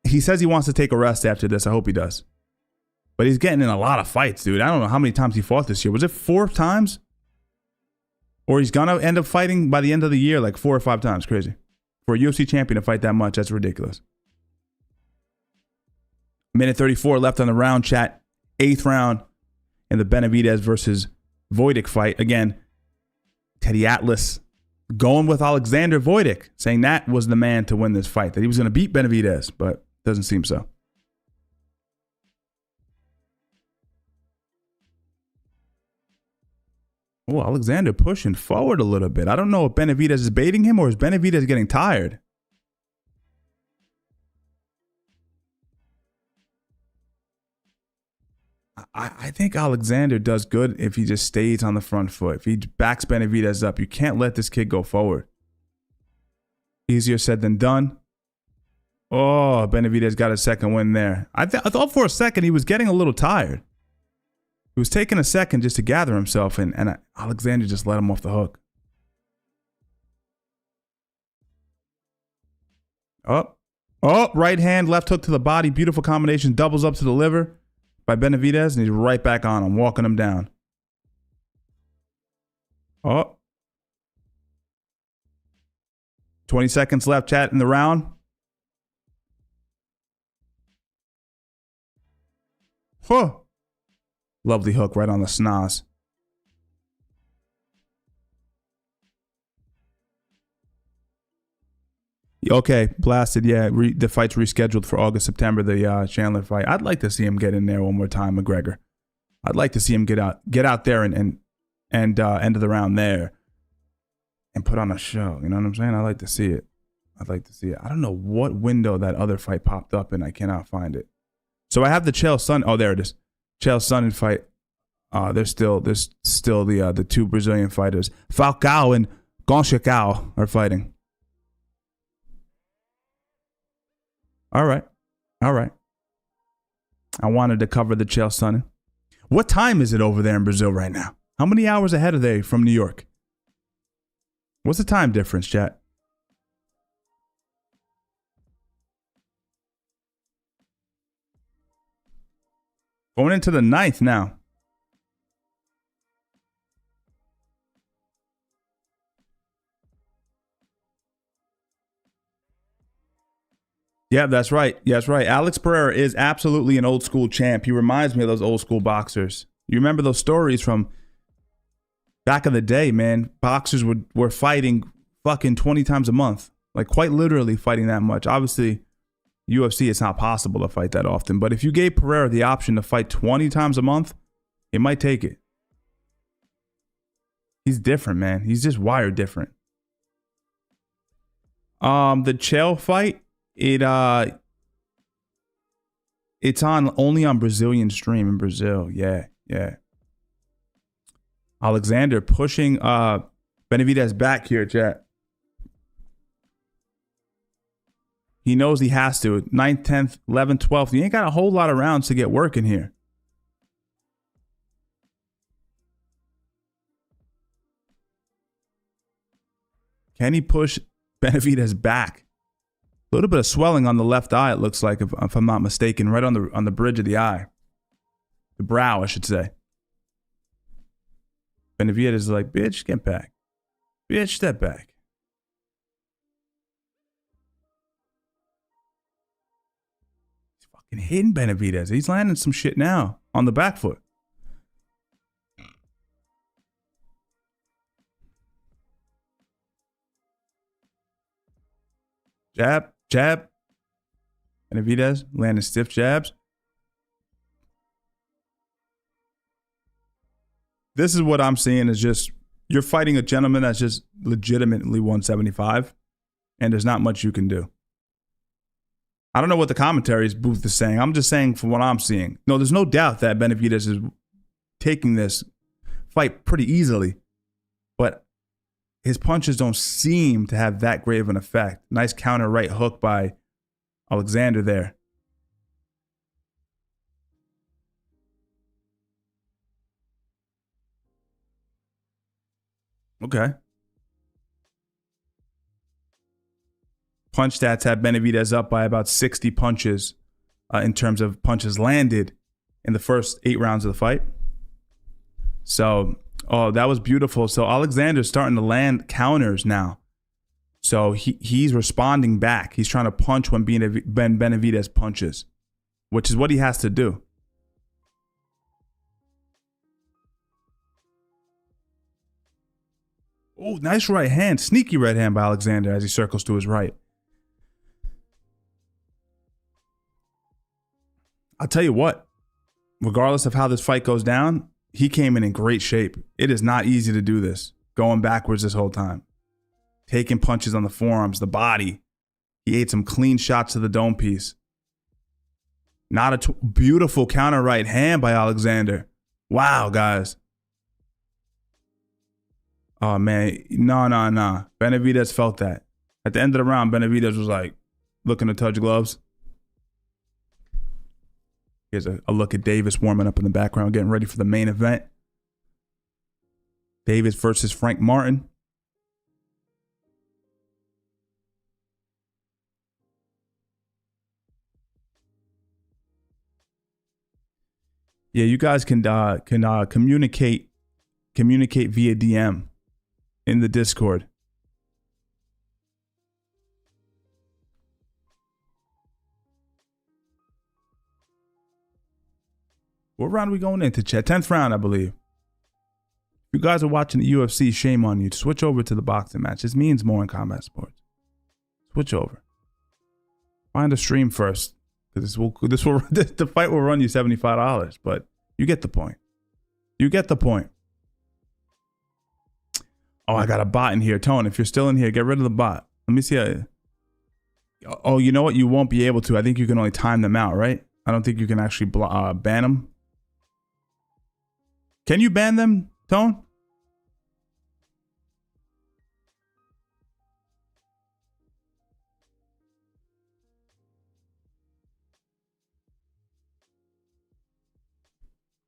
[SPEAKER 1] He says he wants to take a rest after this. I hope he does. But he's getting in a lot of fights, dude. I don't know how many times he fought this year. Was it 4 times? Or he's going to end up fighting by the end of the year like 4 or 5 times. Crazy. For a UFC champion to fight that much, that's ridiculous. Minute 34 left on the round, chat. 8th round in the Benavidez versus Gvozdyk fight. Again, Teddy Atlas going with Alexander Gvozdyk, saying that was the man to win this fight, that he was going to beat Benavidez, but doesn't seem so. Oh, Alexander pushing forward a little bit. I don't know if Benavidez is baiting him or is Benavidez getting tired. I think Alexander does good if he just stays on the front foot. If he backs Benavidez up, you can't let this kid go forward. Easier said than done. Oh, Benavidez got a second win there. I thought for a second he was getting a little tired. He was taking a second just to gather himself, and Alexander just let him off the hook. Oh, right hand, left hook to the body. Beautiful combination. Doubles up to the liver by Benavidez, and he's right back on him, walking him down. Oh. 20 seconds left, chat, in the round. Huh. Lovely hook right on the snoz. Okay, blasted. Yeah, the fight's rescheduled for August, September. The Chandler fight. I'd like to see him get in there one more time, McGregor. I'd like to see him get out there and end of the round there, and put on a show. You know what I'm saying? I like to see it. I'd like to see it. I don't know what window that other fight popped up in. I cannot find it. So I have the Chael Sonnen. Oh, there it is. Chael Sonnen fight. There's still the 2 Brazilian fighters. Falcao and Gonçalves are fighting. All right. I wanted to cover the Chael Sonnen. What time is it over there in Brazil right now? How many hours ahead are they from New York? What's the time difference, chat? Going into the 9th now. Yeah, that's right. Yeah, that's right. Alex Pereira is absolutely an old school champ. He reminds me of those old school boxers. You remember those stories from back in the day, man? Boxers were fighting fucking 20 times a month. Like quite literally fighting that much. Obviously, UFC, it's not possible to fight that often. But if you gave Pereira the option to fight 20 times a month, he might take it. He's different, man. He's just wired different. The Chael fight, it's on only on Brazilian stream in Brazil. Yeah. Alexander pushing Benavidez back here, chat. He knows he has to. 9th, 10th, 11th, 12th. He ain't got a whole lot of rounds to get working here. Can he push Benavidez back? A little bit of swelling on the left eye, it looks like, if I'm not mistaken, right on the bridge of the eye. The brow, I should say. Benavidez is like, bitch, get back. Bitch, step back. He's fucking hitting Benavidez. He's landing some shit now on the back foot. Jab. Benavidez landing stiff jabs. This is what I'm seeing is just, you're fighting a gentleman that's just legitimately 175, and there's not much you can do. I don't know what the commentaries booth is saying. I'm just saying from what I'm seeing. No, there's no doubt that Benavidez is taking this fight pretty easily, but his punches don't seem to have that great of an effect. Nice counter right hook by Alexander there. Okay. punch stats had Benavidez up by about 60 punches in terms of punches landed in the first 8 rounds of the fight. So, that was beautiful. So Alexander's starting to land counters now. So he's responding back. He's trying to punch when Benavidez punches, which is what he has to do. Oh, nice right hand. Sneaky right hand by Alexander as he circles to his right. I'll tell you what, regardless of how this fight goes down, he came in great shape. It is not easy to do this, going backwards this whole time. Taking punches on the forearms, the body. He ate some clean shots to the dome piece. Not a beautiful counter right hand by Alexander. Wow, guys. Oh, man. No. Benavidez felt that. At the end of the round, Benavidez was like, looking to touch gloves. Here's a look at Davis warming up in the background, getting ready for the main event. Davis versus Frank Martin. Yeah, you guys can communicate via DM in the Discord. What round are we going into, chat? 10th round, I believe. If you guys are watching the UFC, shame on you. Switch over to the boxing match. This means more in combat sports. Switch over. Find a stream first. The fight will run you $75, but you get the point. You get the point. Oh, I got a bot in here. Tone, if you're still in here, get rid of the bot. Let me see. Oh, you know what? You won't be able to. I think you can only time them out, right? I don't think you can actually ban them. Can you ban them, Tone?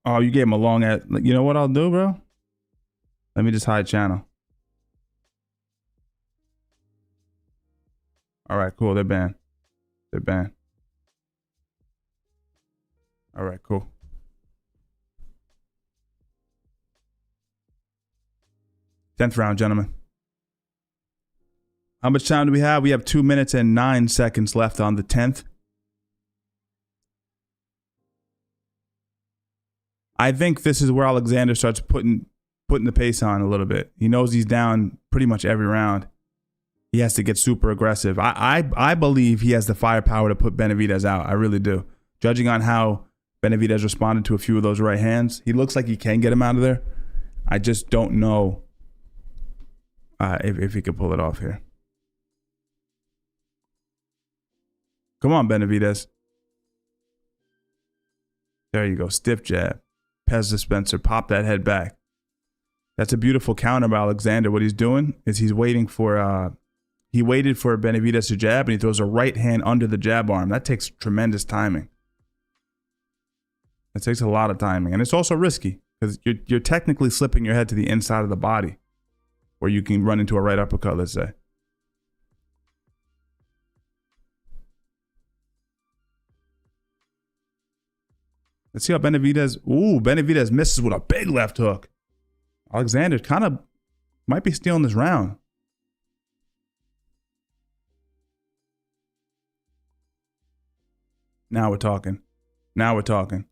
[SPEAKER 1] Oh, you gave him a long ad. You know what I'll do, bro? Let me just hide channel. All right, cool. They're banned. They're banned. All right, cool. Tenth round, gentlemen. How much time do we have? We have 2 minutes and 9 seconds left on the 10th. I think this is where Alexander starts putting the pace on a little bit. He knows he's down pretty much every round. He has to get super aggressive. I believe he has the firepower to put Benavidez out. I really do. Judging on how Benavidez responded to a few of those right hands, he looks like he can get him out of there. I just don't know if he could pull it off here. Come on, Benavidez. There you go. Stiff jab. Pez dispenser. Pop that head back. That's a beautiful counter by Alexander. What he's doing is he's waiting for he waited for Benavidez to jab, and he throws a right hand under the jab arm. That takes tremendous timing. It takes a lot of timing, and it's also risky because you're technically slipping your head to the inside of the body, where you can run into a right uppercut, let's say. Let's see how Benavidez. Ooh, Benavidez misses with a big left hook. Alexander kind of might be stealing this round. Now we're talking. Now we're talking.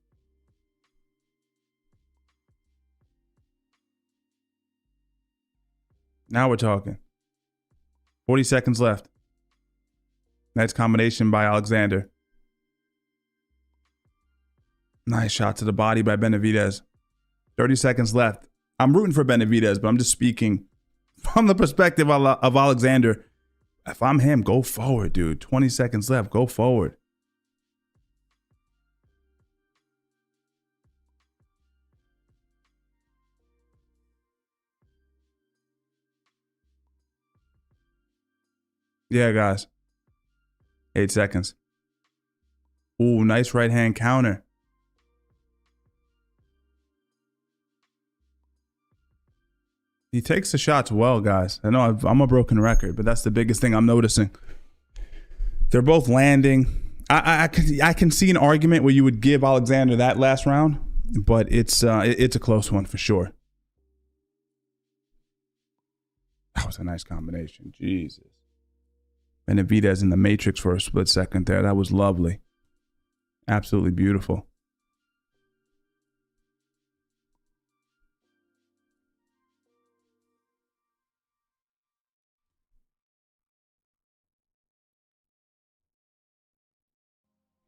[SPEAKER 1] Now we're talking. 40 seconds left. Nice combination by Alexander. Nice shot to the body by Benavidez. 30 seconds left. I'm rooting for Benavidez, but I'm just speaking from the perspective of Alexander. If I'm him, go forward, dude. 20 seconds left. Go forward. Yeah, guys. 8 seconds. Ooh, nice right hand counter. He takes the shots well, guys. I know I'm a broken record, but that's the biggest thing I'm noticing. They're both landing. I can see an argument where you would give Alexander that last round, but it's a close one for sure. That was a nice combination. Jesus. Benavidez in the Matrix for a split second there. That was lovely. Absolutely beautiful.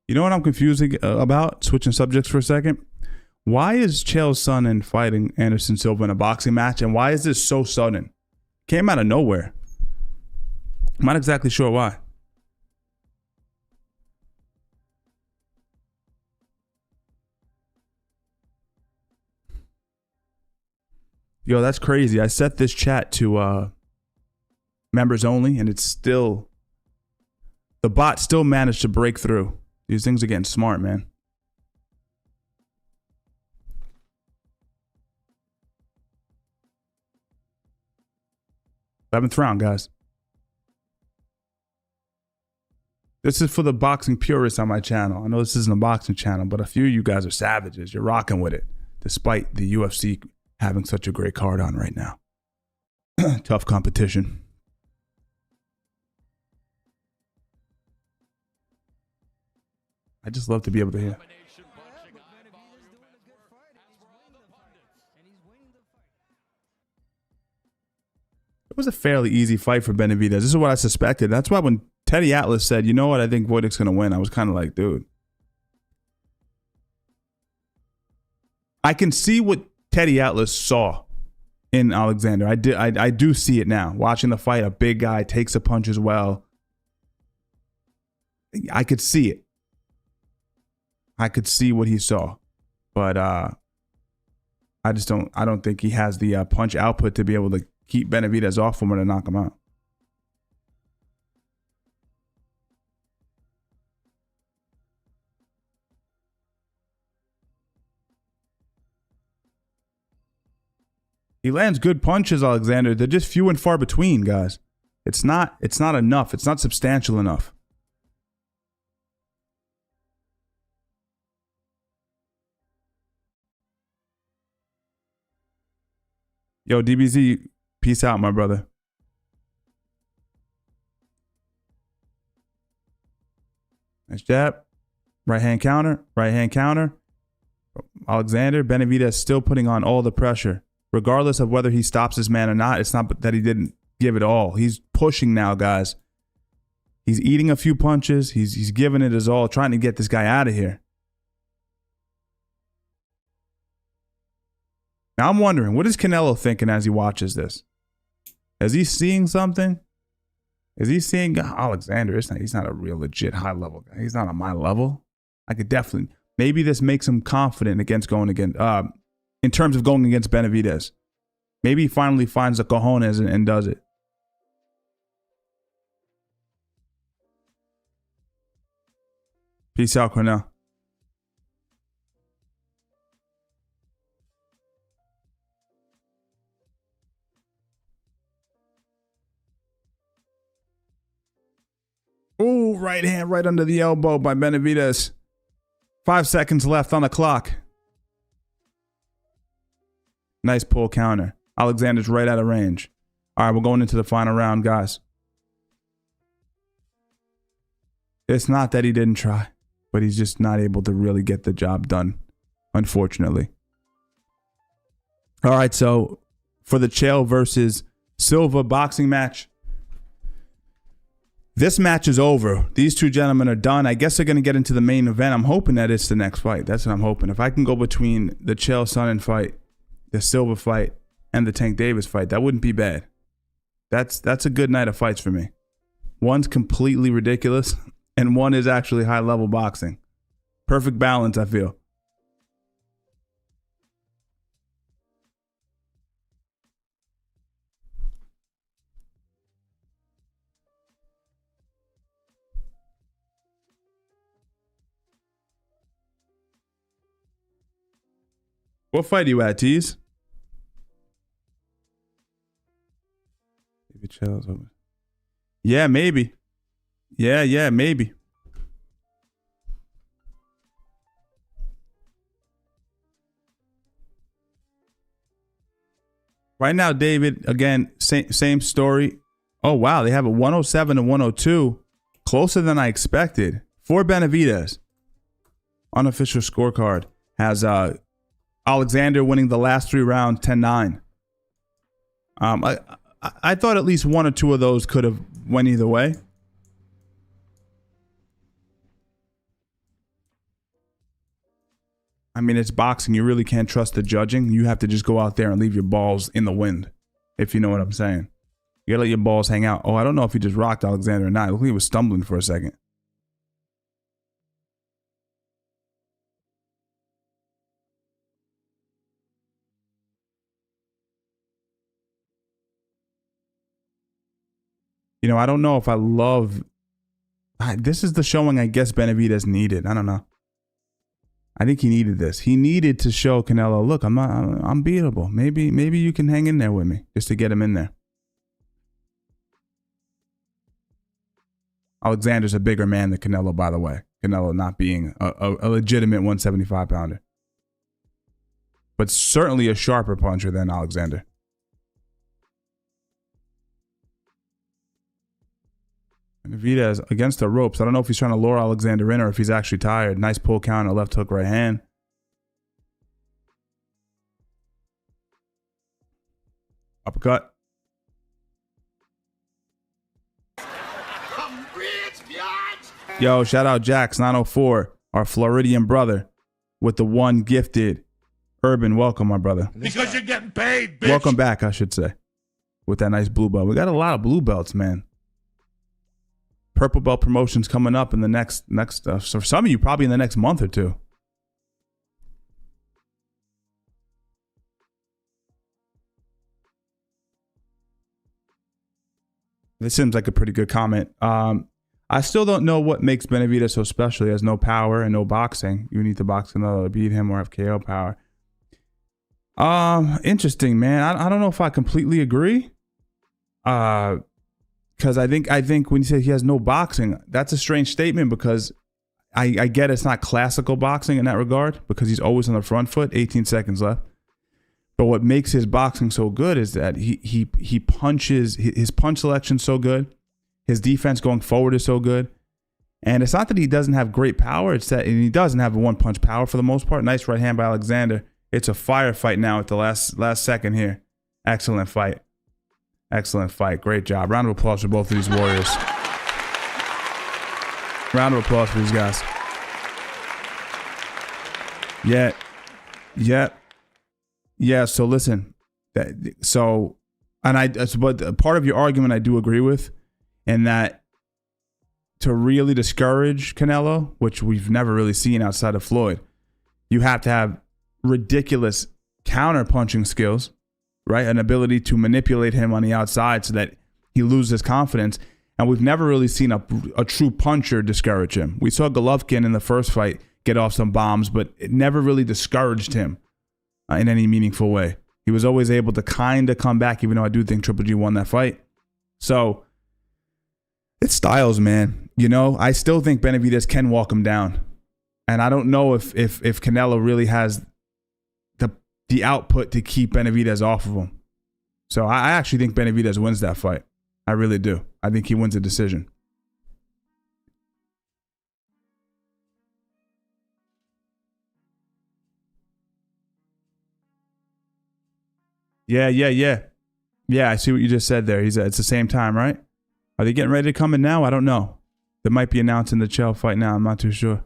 [SPEAKER 1] You know what I'm confusing about? Switching subjects for a second. Why is Chael Sonnen fighting Anderson Silva in a boxing match? And why is this so sudden? Came out of nowhere. I'm not exactly sure why. Yo, that's crazy. I set this chat to members only, and it's still... The bot still managed to break through. These things are getting smart, man. 11th round, guys. This is for the boxing purists on my channel. I know this isn't a boxing channel, but a few of you guys are savages. You're rocking with it, despite the UFC having such a great card on right now. Tough competition. I just love to be able to hear. It was a fairly easy fight for Benavidez. This is what I suspected. That's why when Teddy Atlas said, you know what, I think Gvozdyk's going to win, I was kind of like, dude. I can see what Teddy Atlas saw in Alexander. I do see it now. Watching the fight, a big guy takes a punch as well. I could see it. I could see what he saw, but I don't think he has the punch output to be able to keep Benavidez off him or to knock him out. He lands good punches, Alexander. They're just few and far between, guys. It's not enough. It's not substantial enough. Yo, DBZ, peace out, my brother. Nice jab. Right hand counter. Right hand counter. Alexander, Benavidez still putting on all the pressure. Regardless of whether he stops his man or not, it's not that he didn't give it all. He's pushing now, guys. He's eating a few punches. He's giving it his all, trying to get this guy out of here. Now I'm wondering, what is Canelo thinking as he watches this? Is he seeing something? Is he seeing Alexander? He's not a real legit high level guy. He's not on my level. I could definitely, maybe this makes him confident against going against, in terms of going against Benavidez. Maybe he finally finds the cojones and does it. Peace out, Cornell. Ooh, right hand right under the elbow by Benavidez. 5 seconds left on the clock. Nice pull counter. Alexander's right out of range. All right, we're going into the final round, guys. It's not that he didn't try, but he's just not able to really get the job done, unfortunately. All right, so for the Chael versus Silva boxing match, this match is over. These two gentlemen are done. I guess they're going to get into the main event. I'm hoping that it's the next fight. That's what I'm hoping. If I can go between the Chael Sonnen fight, the Silva fight, and the Tank Davis fight, that wouldn't be bad. That's a good night of fights for me. One's completely ridiculous, and one is actually high-level boxing. Perfect balance, I feel. What fight are you at, Tease? Yeah, maybe. Yeah, maybe. Right now, David, again, same story. Oh, wow. They have a 107 and 102. Closer than I expected. For Benavidez. Unofficial scorecard has Alexander winning the last 3 rounds 10-9. I thought at least 1 or 2 of those could have went either way. I mean, it's boxing. You really can't trust the judging. You have to just go out there and leave your balls in the wind, if you know what I'm saying. You gotta let your balls hang out. Oh, I don't know if he just rocked Alexander or not. It looked like he was stumbling for a second. You know, I don't know if I love... This is the showing I guess Benavidez needed. I don't know. I think he needed this. He needed to show Canelo, look, I'm beatable. Maybe you can hang in there with me just to get him in there. Alexander's a bigger man than Canelo, by the way. Canelo not being a legitimate 175-pounder. But certainly a sharper puncher than Alexander. Benavidez against the ropes. I don't know if he's trying to lure Alexander in or if he's actually tired. Nice pull counter, left hook, right hand. Uppercut. Yo, shout out Jax904, our Floridian brother, with the 1 gifted. Urban, welcome, my brother.
[SPEAKER 5] Because you're getting paid, bitch.
[SPEAKER 1] Welcome back, I should say. With that nice blue belt. We got a lot of blue belts, man. Purple belt promotions coming up in the next so for some of you, probably in the next month or 2. This seems like a pretty good comment. I still don't know what makes Benavidez so special. He has no power and no boxing. You need to box another to beat him or have KO power. Interesting, man. I don't know if I completely agree. Because I think when you say he has no boxing, that's a strange statement because I get it's not classical boxing in that regard because he's always on the front foot, 18 seconds left. But what makes his boxing so good is that he punches, his punch selection's so good. His defense going forward is so good. And it's not that he doesn't have great power. It's that and he doesn't have a 1-punch power for the most part. Nice right hand by Alexander. It's a firefight now at the last second here. Excellent fight. Excellent fight. Great job. Round of applause for both of these warriors. Round of applause for these guys. Yeah. So listen. But part of your argument I do agree with, and that to really discourage Canelo, which we've never really seen outside of Floyd, you have to have ridiculous counter punching skills, right? An ability to manipulate him on the outside so that he loses confidence. And we've never really seen a true puncher discourage him. We saw Golovkin in the first fight get off some bombs, but it never really discouraged him in any meaningful way. He was always able to kind of come back, even though I do think Triple G won that fight. So it's styles, man. You know, I still think Benavidez can walk him down. And I don't know if Canelo really has the output to keep Benavidez off of him. So I actually think Benavidez wins that fight. I really do. I think he wins a decision. Yeah. Yeah, I see what you just said there. It's the same time, right? Are they getting ready to come in now? I don't know. They might be announcing the Chael fight now. I'm not too sure.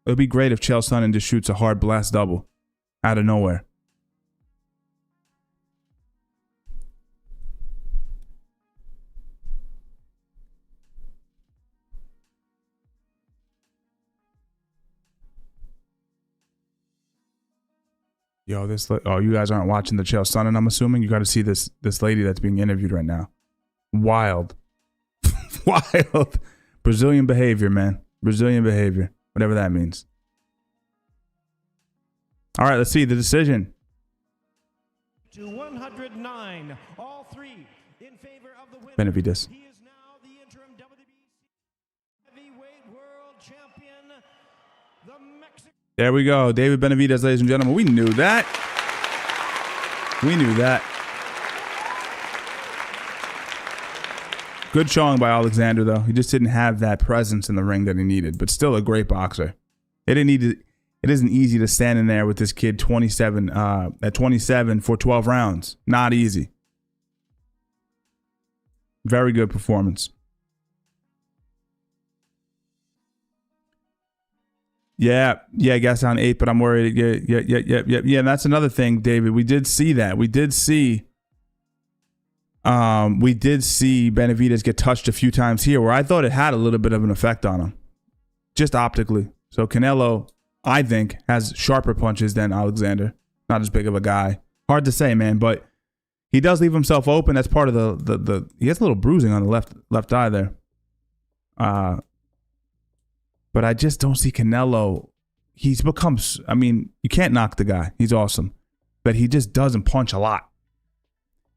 [SPEAKER 1] It would be great if Chael Sonnen just shoots a hard blast double out of nowhere. Yo, you guys aren't watching the Chael Sonnen, I'm assuming. You got to see this lady that's being interviewed right now. Wild. Wild. Brazilian behavior, man. Brazilian behavior. Whatever that means. All right, let's see the decision.
[SPEAKER 6] To 109, all three in favor of the winner.
[SPEAKER 1] Benavidez.
[SPEAKER 6] He is now the interim WBC heavyweight world champion, the Mexican.
[SPEAKER 1] There we go. David Benavidez, ladies and gentlemen. We knew that. We knew that. Good showing by Alexander, though. He just didn't have that presence in the ring that he needed, but still a great boxer. It isn't easy to stand in there with this kid 27 at 27 for 12 rounds. Not easy. Very good performance. Yeah, gas down 8, but I'm worried. Yeah. And that's another thing, David. We did see that. We did see Benavidez get touched a few times here where I thought it had a little bit of an effect on him. Just optically. So Canelo, I think, has sharper punches than Alexander. Not as big of a guy. Hard to say, man, but he does leave himself open. That's part of the he has a little bruising on the left eye there. But I just don't see Canelo. He's become, I mean, you can't knock the guy. He's awesome. But he just doesn't punch a lot.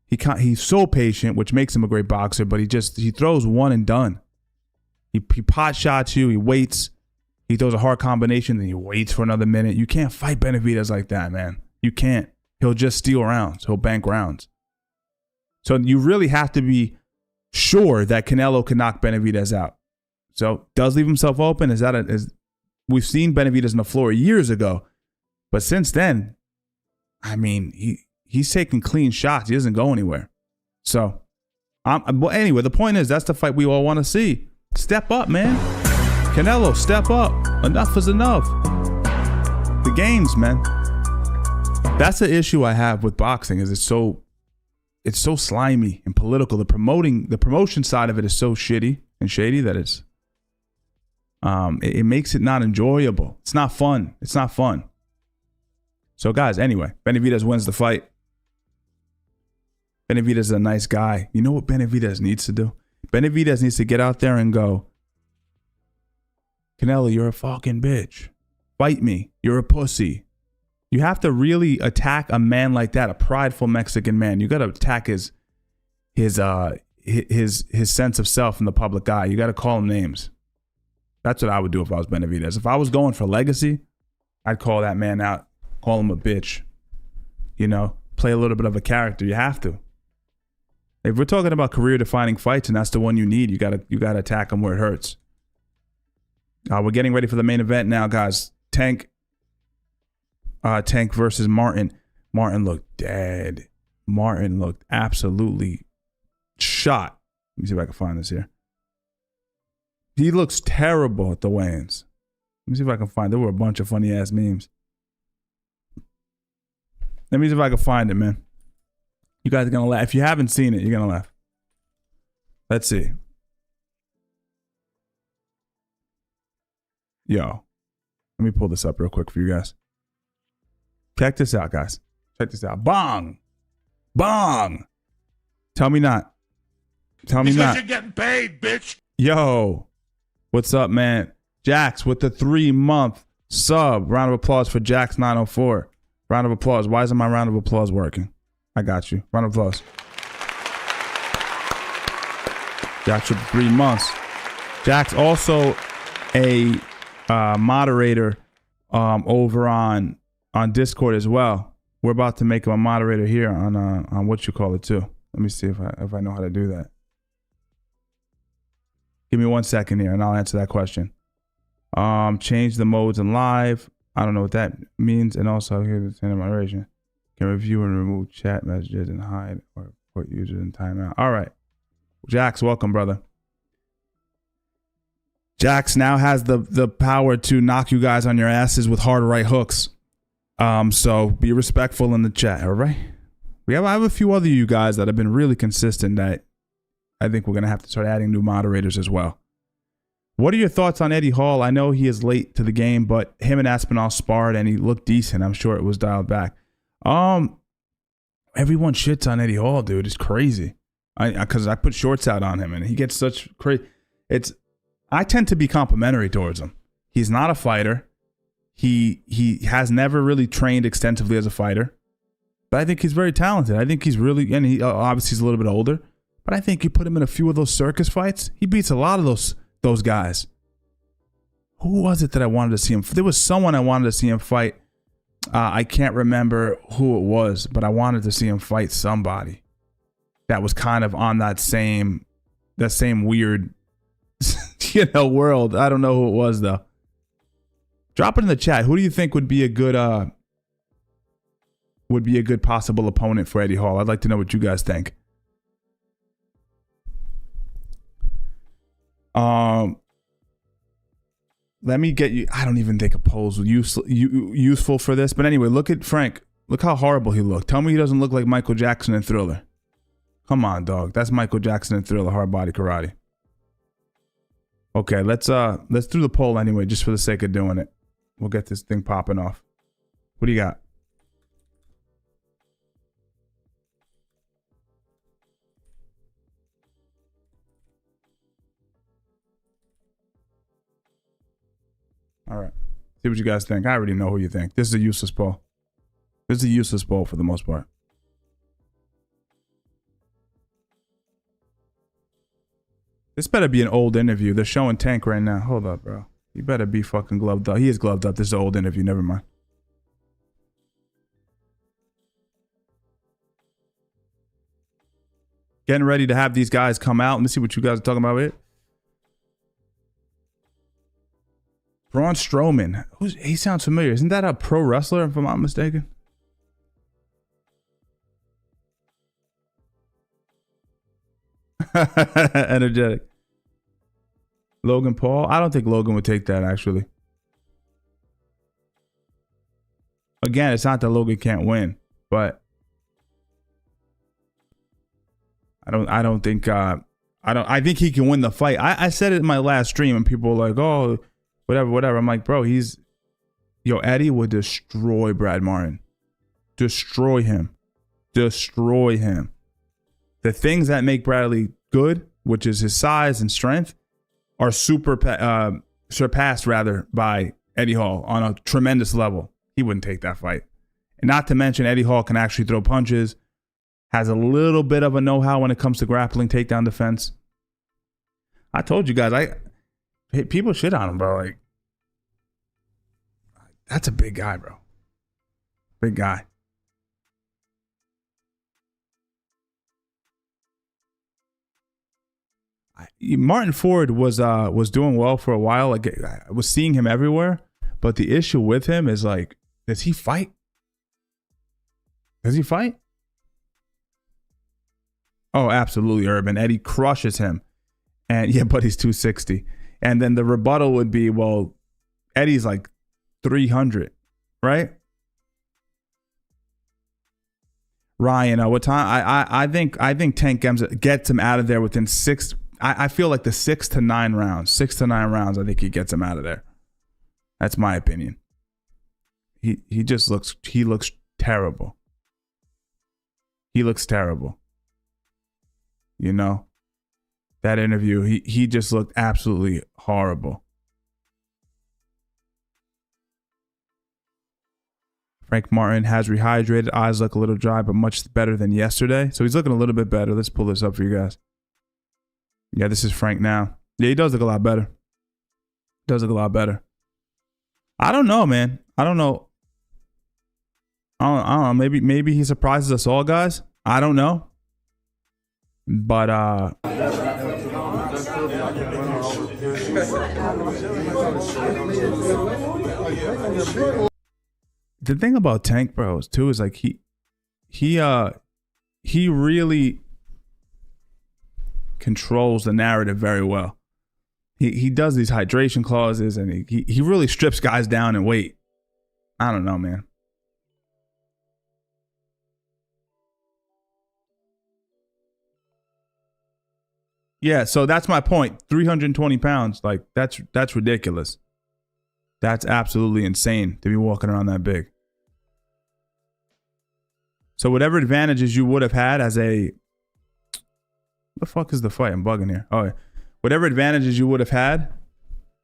[SPEAKER 1] He's so patient, which makes him a great boxer, but he throws one and done. He pot shots you, he waits. He throws a hard combination, then he waits for another minute. You can't fight Benavidez like that, man. You can't. He'll just steal rounds. He'll bank rounds. So you really have to be sure that Canelo can knock Benavidez out. So does leave himself open. We've seen Benavidez on the floor years ago, but since then, I mean, he's taking clean shots. He doesn't go anywhere. So, well, anyway, the point is that's the fight we all want to see. Step up, man. Canelo, step up. Enough is enough. The games, man. That's the issue I have with boxing. Is it's so slimy and political. The promotion side of it is so shitty and shady that it makes it not enjoyable. It's not fun. It's not fun. So, guys, anyway, Benavidez wins the fight. Benavidez is a nice guy. You know what Benavidez needs to do? Benavidez needs to get out there and go, Canelo, you're a fucking bitch. Fight me. You're a pussy. You have to really attack a man like that, a prideful Mexican man. You got to attack his sense of self in the public eye. You got to call him names. That's what I would do if I was Benavidez. If I was going for legacy, I'd call that man out, call him a bitch. You know, play a little bit of a character. You have to. If we're talking about career-defining fights and that's the one you need, you gotta attack him where it hurts. We're getting ready for the main event now, guys. Tank versus Martin. Martin looked dead. Martin looked absolutely shot. Let me see if I can find this here. He looks terrible at the weigh-ins. Let me see if I can find. There were a bunch of funny-ass memes. Let me see if I can find it, man. You guys are going to laugh. If you haven't seen it, you're going to laugh. Let's see. Yo. Let me pull this up real quick for you guys. Check this out, guys. Check this out. Bong. Bong. Tell me not. Tell me not.
[SPEAKER 5] Because you're getting paid, bitch.
[SPEAKER 1] Yo. What's up, man? Jax with the 3-month sub. Round of applause for Jax904. Round of applause. Why isn't my round of applause working? I got you. Round of applause. Jax with 3 months. Jax also a moderator over on Discord as well. We're about to make him a moderator here on what you call it too. Let me see if I know how to do that. Give me 1 second here and I'll answer that question. Change the modes in live. I don't know what that means. And also here to send moderation. Can review and remove chat messages and hide or put users in timeout. All right. Jax, welcome, brother. Jax now has the power to knock you guys on your asses with hard right hooks. So be respectful in the chat, all right? I have a few other you guys that have been really consistent that I think we're going to have to start adding new moderators as well. What are your thoughts on Eddie Hall? I know he is late to the game, but him and Aspinall sparred and he looked decent. I'm sure it was dialed back. Everyone shits on Eddie Hall, dude. It's crazy. Because I put shorts out on him and he gets such crazy. I tend to be complimentary towards him. He's not a fighter. He has never really trained extensively as a fighter, but I think he's very talented. I think he's really, and he obviously he's a little bit older, but I think you put him in a few of those circus fights, he beats a lot of those guys. Who was it that I wanted to see him? There was someone I wanted to see him fight. I can't remember who it was, but I wanted to see him fight somebody that was kind of on that same weird, world. I don't know who it was though. Drop it in the chat. Who do you think would be a good possible opponent for Eddie Hall? I'd like to know what you guys think. Let me get you. I don't even think a poll's useful for this. But anyway, look at Frank. Look how horrible he looked. Tell me he doesn't look like Michael Jackson in Thriller. Come on, dog. That's Michael Jackson in Thriller, Hard Body Karate. Okay, let's do the poll anyway, just for the sake of doing it. We'll get this thing popping off. What do you got? All right. See what you guys think. I already know who you think. This is a useless poll. This is a useless poll for the most part. This better be an old interview. They're showing Tank right now. Hold up, bro. You better be fucking gloved up. He is gloved up. This is an old interview. Never mind. Getting ready to have these guys come out. Let me see what you guys are talking about here. Braun Strowman. He sounds familiar. Isn't that a pro wrestler, if I'm not mistaken? Energetic. Logan Paul. I don't think Logan would take that, actually. Again, it's not that Logan can't win, but I think he can win the fight. I said it in my last stream and people were like, oh, whatever. I'm like, bro, Eddie would destroy Brad Martin. Destroy him. The things that make Bradley good, which is his size and strength, are surpassed by Eddie Hall on a tremendous level. He wouldn't take that fight. And not to mention Eddie Hall can actually throw punches, has a little bit of a know-how when it comes to grappling, takedown defense. I told you guys, people shit on him, bro. Like, that's a big guy, bro. Big guy. Martin Ford was doing well for a while. Like, I was seeing him everywhere, but the issue with him is, like, does he fight? Does he fight? Oh, absolutely, Urban. Eddie crushes him. And yeah, but he's 260. And then the rebuttal would be, well, Eddie's like 300, right? Ryan, what time? I think Tank gets him out of there within 6. I feel like the 6 to 9 rounds. 6 to 9 rounds, I think he gets him out of there. That's my opinion. He looks terrible. He looks terrible. You know? That interview, he just looked absolutely horrible. Frank Martin has rehydrated. Eyes look a little dry, but much better than yesterday. So he's looking a little bit better. Let's pull this up for you guys. Yeah, this is Frank now. Yeah, he does look a lot better. Does look a lot better. I don't know, man. I don't know. Maybe he surprises us all, guys. I don't know. But the thing about Tank Bros too is like he really controls the narrative very well. He does these hydration clauses and he really strips guys down in weight. I don't know, man. Yeah, so that's my point. 320 pounds, like that's ridiculous. That's absolutely insane to be walking around that big. So whatever advantages you would have had as a... What the fuck is the fight? I'm bugging here. Oh, yeah. Whatever advantages you would have had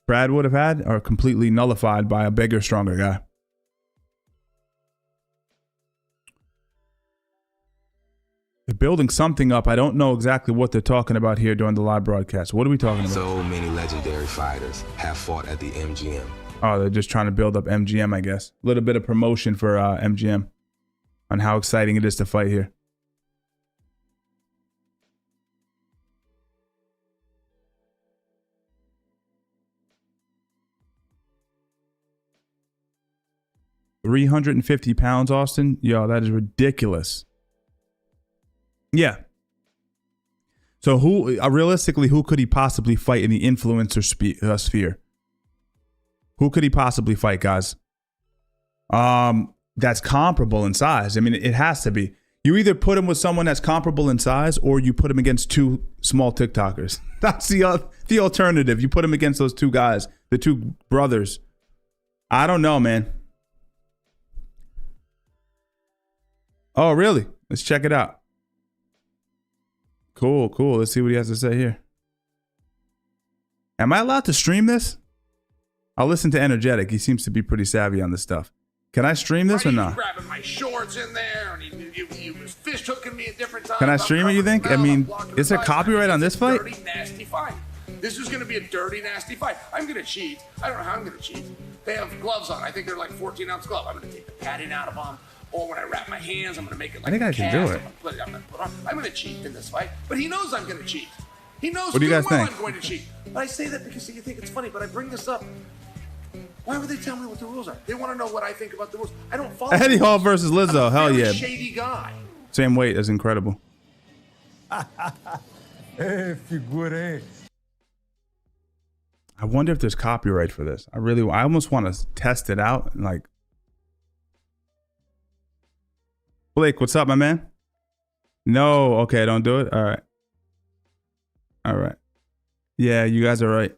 [SPEAKER 1] Brad would have had are completely nullified by a bigger, stronger guy. They're building something up. I don't know exactly what they're talking about here during the live broadcast. What are we talking about?
[SPEAKER 7] So many legendary fighters have fought at the MGM.
[SPEAKER 1] Oh, they're just trying to build up MGM, I guess. A little bit of promotion for MGM on how exciting it is to fight here. £350, Austin? Yo, that is ridiculous. Yeah. So who, realistically, who could he possibly fight in the influencer sphere? Who could he possibly fight, guys? That's comparable in size. I mean, it has to be. You either put him with someone that's comparable in size, or you put him against two small TikTokers. That's the alternative. You put him against those two guys, the two brothers. I don't know, man. Oh, really? Let's check it out. Cool, cool. Let's see what he has to say here. Am I allowed to stream this? I'll listen to Energetic. He seems to be pretty savvy on this stuff. Can I stream this or not?
[SPEAKER 5] Grabbing my shorts in there, and he was fish hooking me at different times.
[SPEAKER 1] Can I stream it, you think? I mean, is there copyright on this fight?
[SPEAKER 5] Dirty, nasty fight. This is going to be a dirty, nasty fight. I'm going to cheat. I don't know how I'm going to cheat. They have gloves on. I think they're like 14-ounce gloves. I'm going to take the padding out of them. Or when I wrap my hands, I'm going to make it like
[SPEAKER 1] I think I can do it.
[SPEAKER 5] I'm going to cheat in this fight. But he knows I'm going to cheat. He knows
[SPEAKER 1] what do you guys think?
[SPEAKER 5] I'm going to cheat. But I say that because you think it's funny, but I bring this up. Why would they tell me what the rules are? They want to know what I think about the rules. I don't follow.
[SPEAKER 1] Eddie Hall versus Lizzo. Hell yeah.
[SPEAKER 5] Shady guy.
[SPEAKER 1] Same weight. That's incredible.
[SPEAKER 4] Hey, figure.
[SPEAKER 1] I wonder if there's copyright for this. I almost want to test it out. And like, Blake, what's up, my man? No, okay, don't do it. All right. All right. Yeah, you guys are right.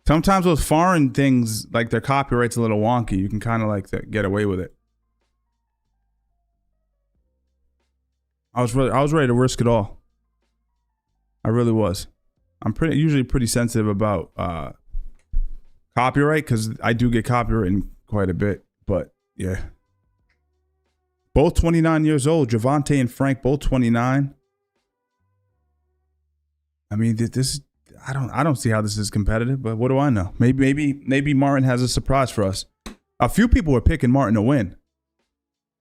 [SPEAKER 1] Sometimes those foreign things, like their copyright's a little wonky. You can kind of like get away with it. I was ready to risk it all. I really was. I'm usually pretty sensitive about copyright because I do get copyrighted quite a bit. But yeah, both 29 years old. Gervonta and Frank, both 29. I mean, this. I don't see how this is competitive, but what do I know? Maybe Martin has a surprise for us. A few people were picking Martin to win.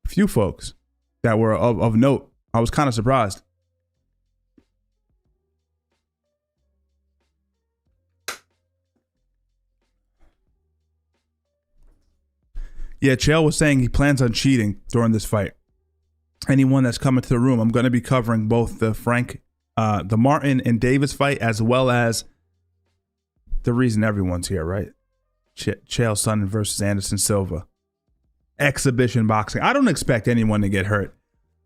[SPEAKER 1] A few folks that were of note. I was kind of surprised. Yeah, Chael was saying he plans on cheating during this fight. Anyone that's coming to the room, I'm going to be covering both the the Martin and Davis fight, as well as the reason everyone's here, right? Chael Sonnen versus Anderson Silva. Exhibition boxing. I don't expect anyone to get hurt.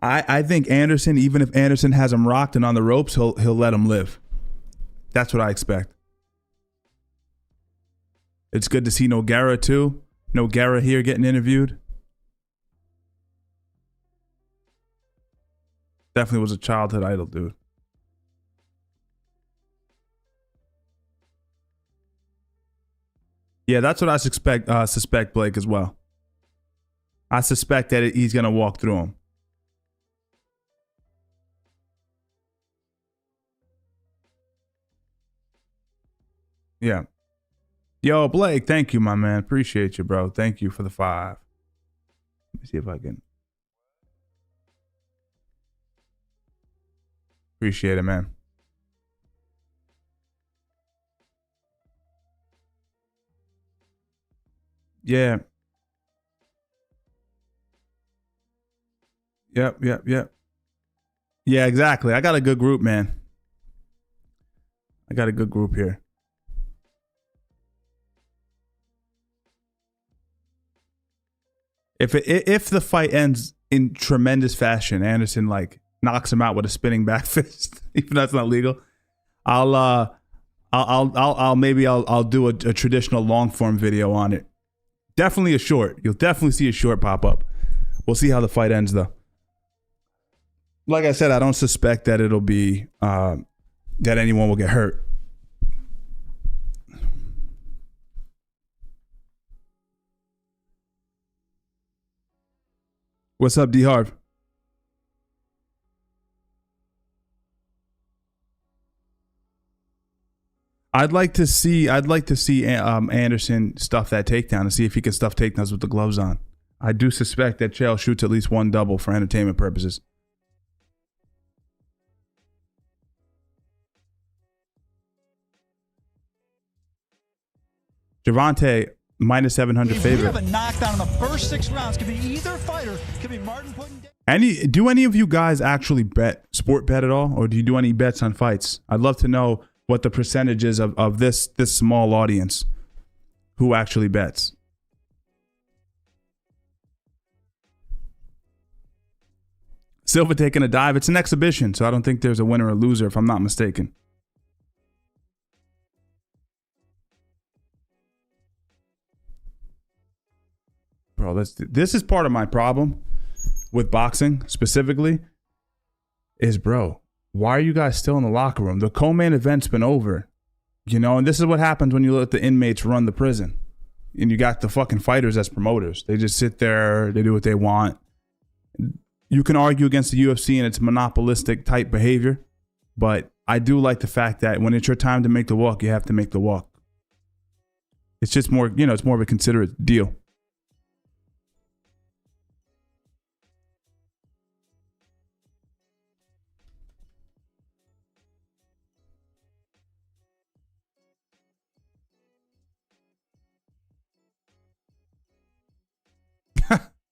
[SPEAKER 1] I think Anderson, even if Anderson has him rocked and on the ropes, he'll let him live. That's what I expect. It's good to see Nogueira too. Nogueira here getting interviewed. Definitely was a childhood idol, dude. Yeah, that's what I suspect Blake as well. I suspect that he's going to walk through him. Yeah. Yo, Blake, thank you, my man. Appreciate you, bro. Thank you for the 5. Let me see if I can. Appreciate it, man. Yeah. Yep. Yeah, exactly. I got a good group, man. I got a good group here. If the fight ends in tremendous fashion, Anderson like knocks him out with a spinning back fist, even though that's not legal, I'll do a traditional long form video on it. Definitely a short. You'll definitely see a short pop up. We'll see how the fight ends, though. Like I said, I don't suspect that it'll be that anyone will get hurt. What's up, D Harv? I'd like to see Anderson stuff that takedown and see if he can stuff takedowns with the gloves on. I do suspect that Chael shoots at least one double for entertainment purposes. Gervonta minus 700
[SPEAKER 8] if
[SPEAKER 1] favorite.
[SPEAKER 8] You have a knockdown in the first 6 rounds. Could be either fighter. Could be Martin putting.
[SPEAKER 1] Do any of you guys actually sport bet at all, or do you do any bets on fights? I'd love to know what the percentage is of this small audience who actually bets. Silva taking a dive. It's an exhibition, so I don't think there's a winner or loser, if I'm not mistaken. Bro, this is part of my problem with boxing specifically is, bro, why are you guys still in the locker room? The co-main event's been over, you know, and this is what happens when you let the inmates run the prison. And you got the fucking fighters as promoters. They just sit there, they do what they want. You can argue against the UFC and its monopolistic type behavior, but I do like the fact that when it's your time to make the walk, you have to make the walk. It's just more, you know, it's more of a considerate deal.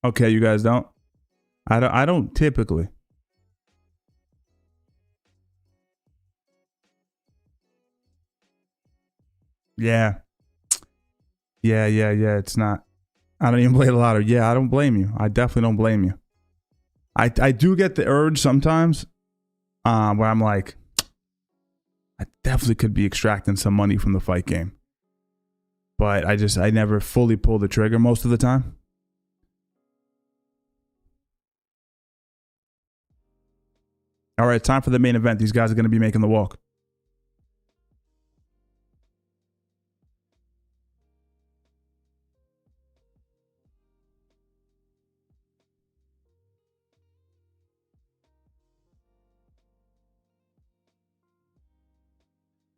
[SPEAKER 1] Okay, you guys don't? I don't typically. Yeah. It's not. I don't even play the lottery. Yeah, I don't blame you. I definitely don't blame you. I do get the urge sometimes where I'm like, I definitely could be extracting some money from the fight game. But I never fully pull the trigger most of the time. All right, time for the main event. These guys are going to be making the walk.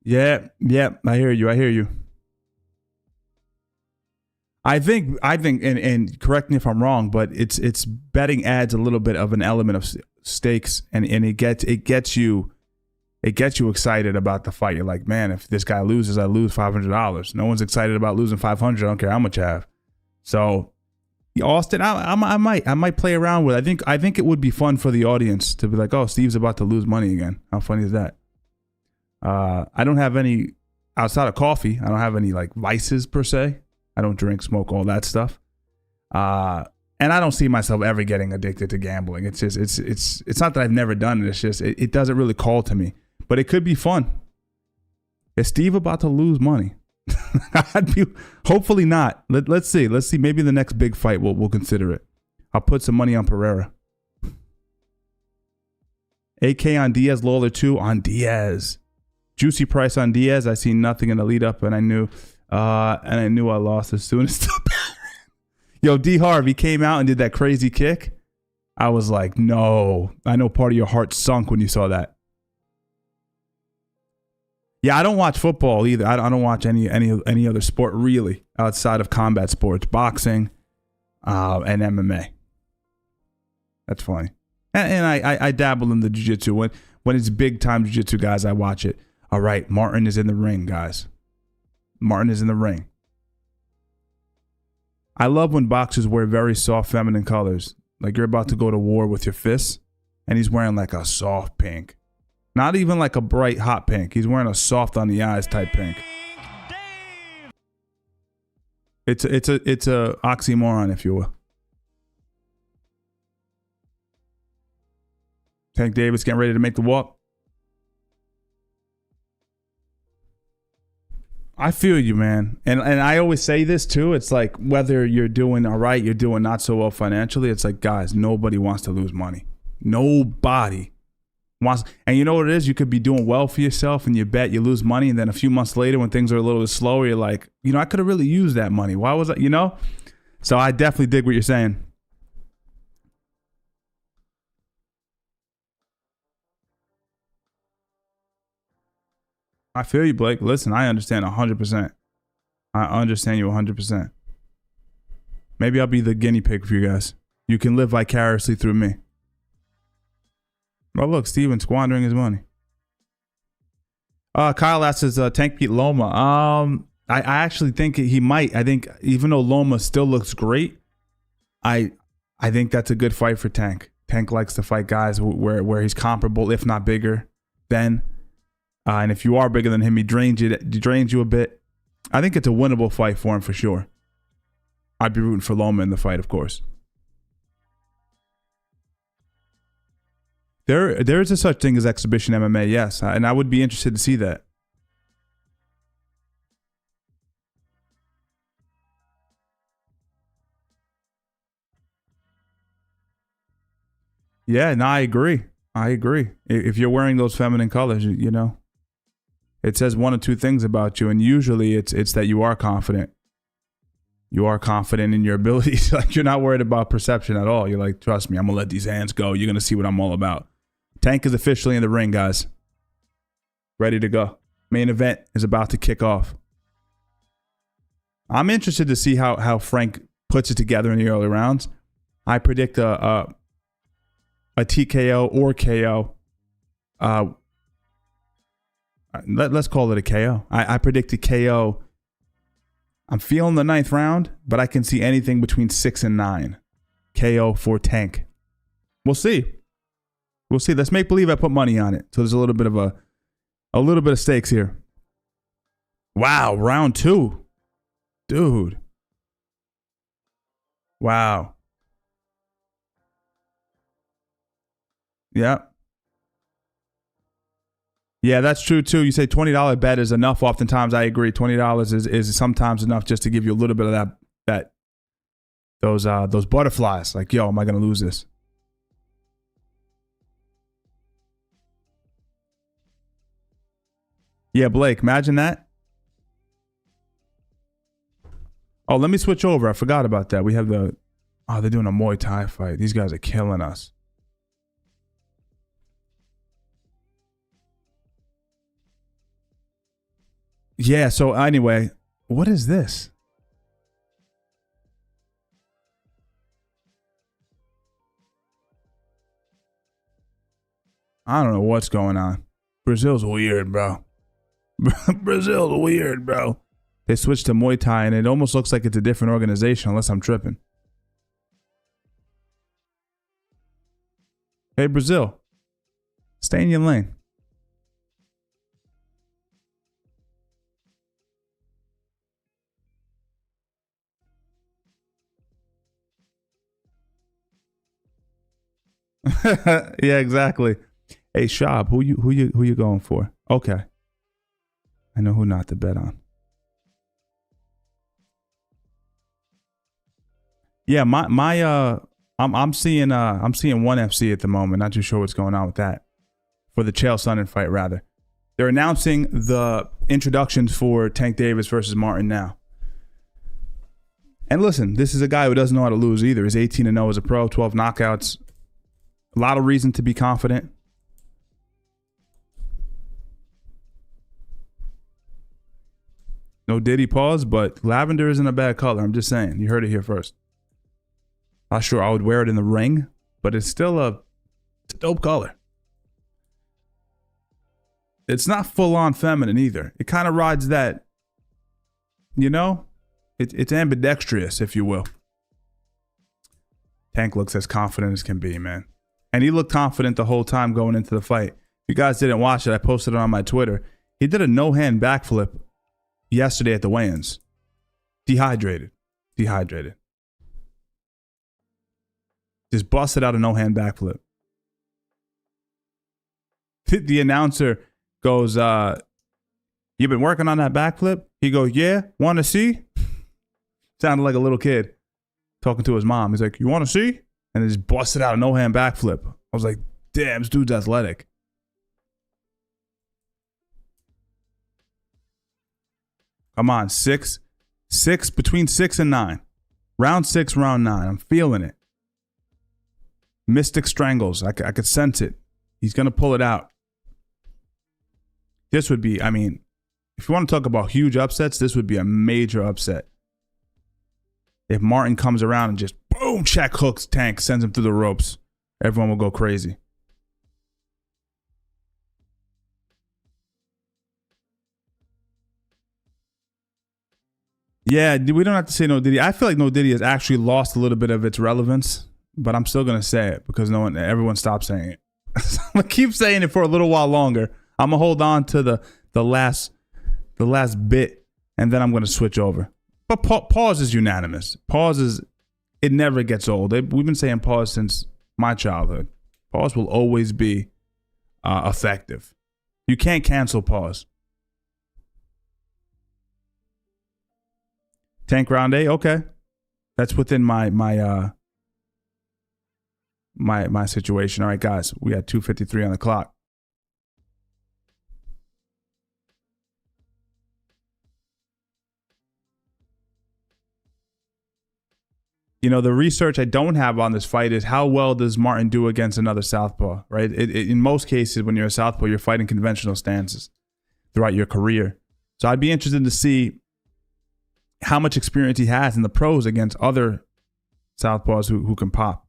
[SPEAKER 1] Yeah, I hear you. I think, and correct me if I'm wrong, but it's betting adds a little bit of an element of stakes, and it gets you excited about the fight. You're like, man, if this guy loses, I lose $500. No one's excited about losing $500. I don't care how much I have. So, Austin, I might play around with it. I think it would be fun for the audience to be like, oh, Steve's about to lose money again. How funny is that? I don't have any, outside of coffee, I don't have any like vices per se. I don't drink, smoke, all that stuff. And I don't see myself ever getting addicted to gambling. It's just, it's not that I've never done it. It's just, it doesn't really call to me, but it could be fun. Is Steve about to lose money? Hopefully not. Let's see. Maybe the next big fight we'll consider it. I'll put some money on Pereira. AK on Diaz, Lawler 2 on Diaz. Juicy price on Diaz. I see nothing in the lead up, and I knew I lost as soon as Yo, D Harvey came out and did that crazy kick. I was like, no. I know part of your heart sunk when you saw that. Yeah, I don't watch football either. I don't watch any other sport really outside of combat sports, boxing, and MMA. That's funny. And I dabble in the jiu-jitsu. When it's big time jiu-jitsu, guys, I watch it. All right, Martin is in the ring, guys. Martin is in the ring. I love when boxers wear very soft feminine colors. Like you're about to go to war with your fists, and he's wearing like a soft pink. Not even like a bright hot pink. He's wearing a soft on the eyes type pink. It's a oxymoron, if you will. Tank Davis getting ready to make the walk. I feel you, man. And I always say this too. It's like whether you're doing all right, you're doing not so well financially. It's like, guys, nobody wants to lose money. Nobody wants. And you know what it is? You could be doing well for yourself and you bet you lose money. And then a few months later when things are a little bit slower, you're like, you know, I could have really used that money. Why was I, you know? So I definitely dig what you're saying. I feel you, Blake. Listen, I understand 100%. I understand you 100%. Maybe I'll be the guinea pig for you guys. You can live vicariously through me. Oh, look, Steven squandering his money. Kyle asks, does Tank beat Loma? I actually think he might. I think even though Loma still looks great, I think that's a good fight for Tank. Tank likes to fight guys where he's comparable, if not bigger, than. And if you are bigger than him, he drains you a bit. I think it's a winnable fight for him for sure. I'd be rooting for Loma in the fight, of course. There is a such thing as exhibition MMA, yes, and I would be interested to see that. Yeah, no, I agree. If you're wearing those feminine colors, you know, it says one or two things about you, and usually it's that you are confident. You are confident in your abilities. Like, you're not worried about perception at all. You're like, trust me, I'm gonna let these hands go. You're gonna see what I'm all about. Tank is officially in the ring, guys. Ready to go. Main event is about to kick off. I'm interested to see how Frank puts it together in the early rounds. I predict a TKO or KO. Let's call it a KO. I predict a KO. I'm feeling the 9th round, but I can see anything between 6 and 9. KO for Tank. We'll see. We'll see. Let's make believe I put money on it. So there's a little bit of stakes here. Wow, round 2. Dude. Wow. Yeah. Yeah, that's true too. You say $20 bet is enough. Oftentimes, I agree. $20 is sometimes enough just to give you a little bit of those butterflies. Like, yo, am I going to lose this? Yeah, Blake, imagine that. Oh, let me switch over. I forgot about that. We have they're doing a Muay Thai fight. These guys are killing us. Yeah, so anyway, what is this? I don't know what's going on. Brazil's weird, bro. Brazil's weird, bro. They switched to Muay Thai, and it almost looks like it's a different organization, unless I'm tripping. Hey, Brazil. Stay in your lane. Yeah, exactly. Hey, Shab, who you going for? Okay, I know who not to bet on. Yeah, I'm seeing 1FC at the moment. Not too sure what's going on with that. For the Chael Sonnen fight, rather. They're announcing the introductions for Tank Davis versus Martin now. And listen, this is a guy who doesn't know how to lose either. He's 18-0 as a pro, 12 knockouts. A lot of reason to be confident. No Diddy pause, but lavender isn't a bad color. I'm just saying. You heard it here first. Not sure I would wear it in the ring, but it's still a dope color. It's not full-on feminine either. It kind of rides that, you know? It's ambidextrous, if you will. Tank looks as confident as can be, man. And he looked confident the whole time going into the fight. If you guys didn't watch it, I posted it on my Twitter. He did a no-hand backflip yesterday at the weigh-ins. Dehydrated. Just busted out a no-hand backflip. The announcer goes, you been working on that backflip? He goes, yeah, want to see? Sounded like a little kid talking to his mom. He's like, you want to see? And just busted out a no-hand backflip. I was like, damn, this dude's athletic. Come on, between 6 and 9. Round 6, round 9. I'm feeling it. Mystic Strangles. I could sense it. He's going to pull it out. This would be, I mean, if you want to talk about huge upsets, this would be a major upset. If Martin comes around and just boom, check hooks Tank, sends him through the ropes, everyone will go crazy. Yeah, we don't have to say No Diddy. I feel like No Diddy has actually lost a little bit of its relevance, but I'm still gonna say it because everyone stopped saying it. I'm gonna keep saying it for a little while longer. I'm gonna hold on to the last bit, and then I'm gonna switch over. But pause is unanimous. Pause is, it never gets old. We've been saying pause since my childhood. Pause will always be effective. You can't cancel pause. Tank round A, okay. That's within my situation. All right, guys, we had 2:53 on the clock. You know, the research I don't have on this fight is how well does Martin do against another southpaw, right? In most cases, when you're a southpaw, you're fighting conventional stances throughout your career. So I'd be interested to see how much experience he has in the pros against other southpaws who can pop.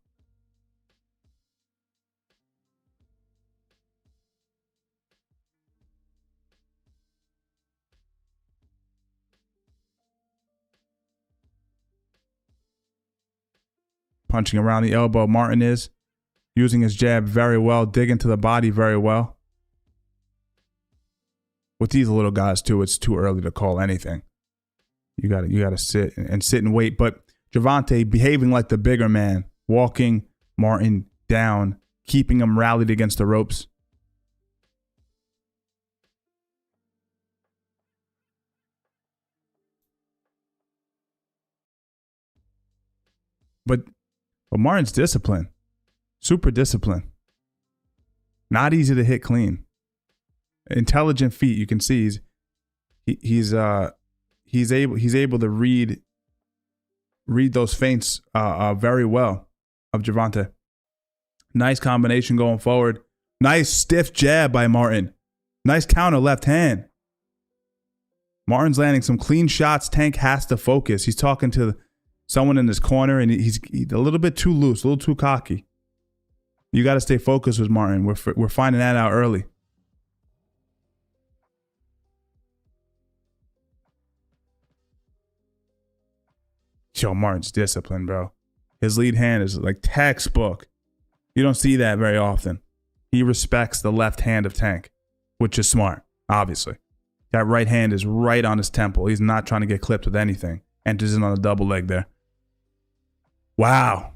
[SPEAKER 1] Punching around the elbow, Martin is using his jab very well, digging to the body very well. With these little guys too, it's too early to call anything. You gotta sit and wait. But Gervonta behaving like the bigger man, walking Martin down, keeping him rallied against the ropes. But Martin's disciplined, super disciplined. Not easy to hit clean. Intelligent feet. You can see he's able to read those feints very well of Gervonta. Nice combination going forward. Nice stiff jab by Martin. Nice counter left hand. Martin's landing some clean shots. Tank has to focus. He's talking to someone in his corner, and he's a little bit too loose, a little too cocky. You got to stay focused with Martin. We're finding that out early. Yo, Martin's disciplined, bro. His lead hand is like textbook. You don't see that very often. He respects the left hand of Tank, which is smart, obviously. That right hand is right on his temple. He's not trying to get clipped with anything. Enters in on a double leg there. Wow.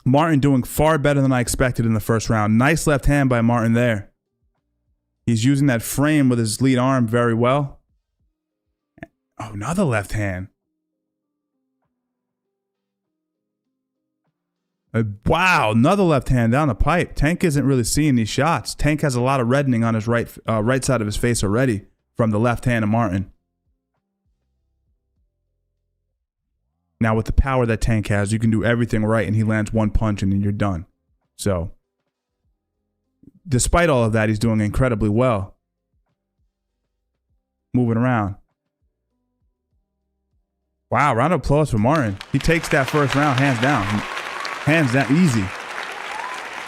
[SPEAKER 1] Martin doing far better than I expected in the first round. Nice left hand by Martin there. He's using that frame with his lead arm very well. Oh, another left hand. Wow, another left hand down the pipe. Tank isn't really seeing these shots. Tank has a lot of reddening on his right side of his face already from the left hand of Martin. Now, with the power that Tank has, you can do everything right, and he lands one punch, and then you're done. So, despite all of that, he's doing incredibly well. Moving around. Wow, round of applause for Martin. He takes that first round hands down. Hands down, easy.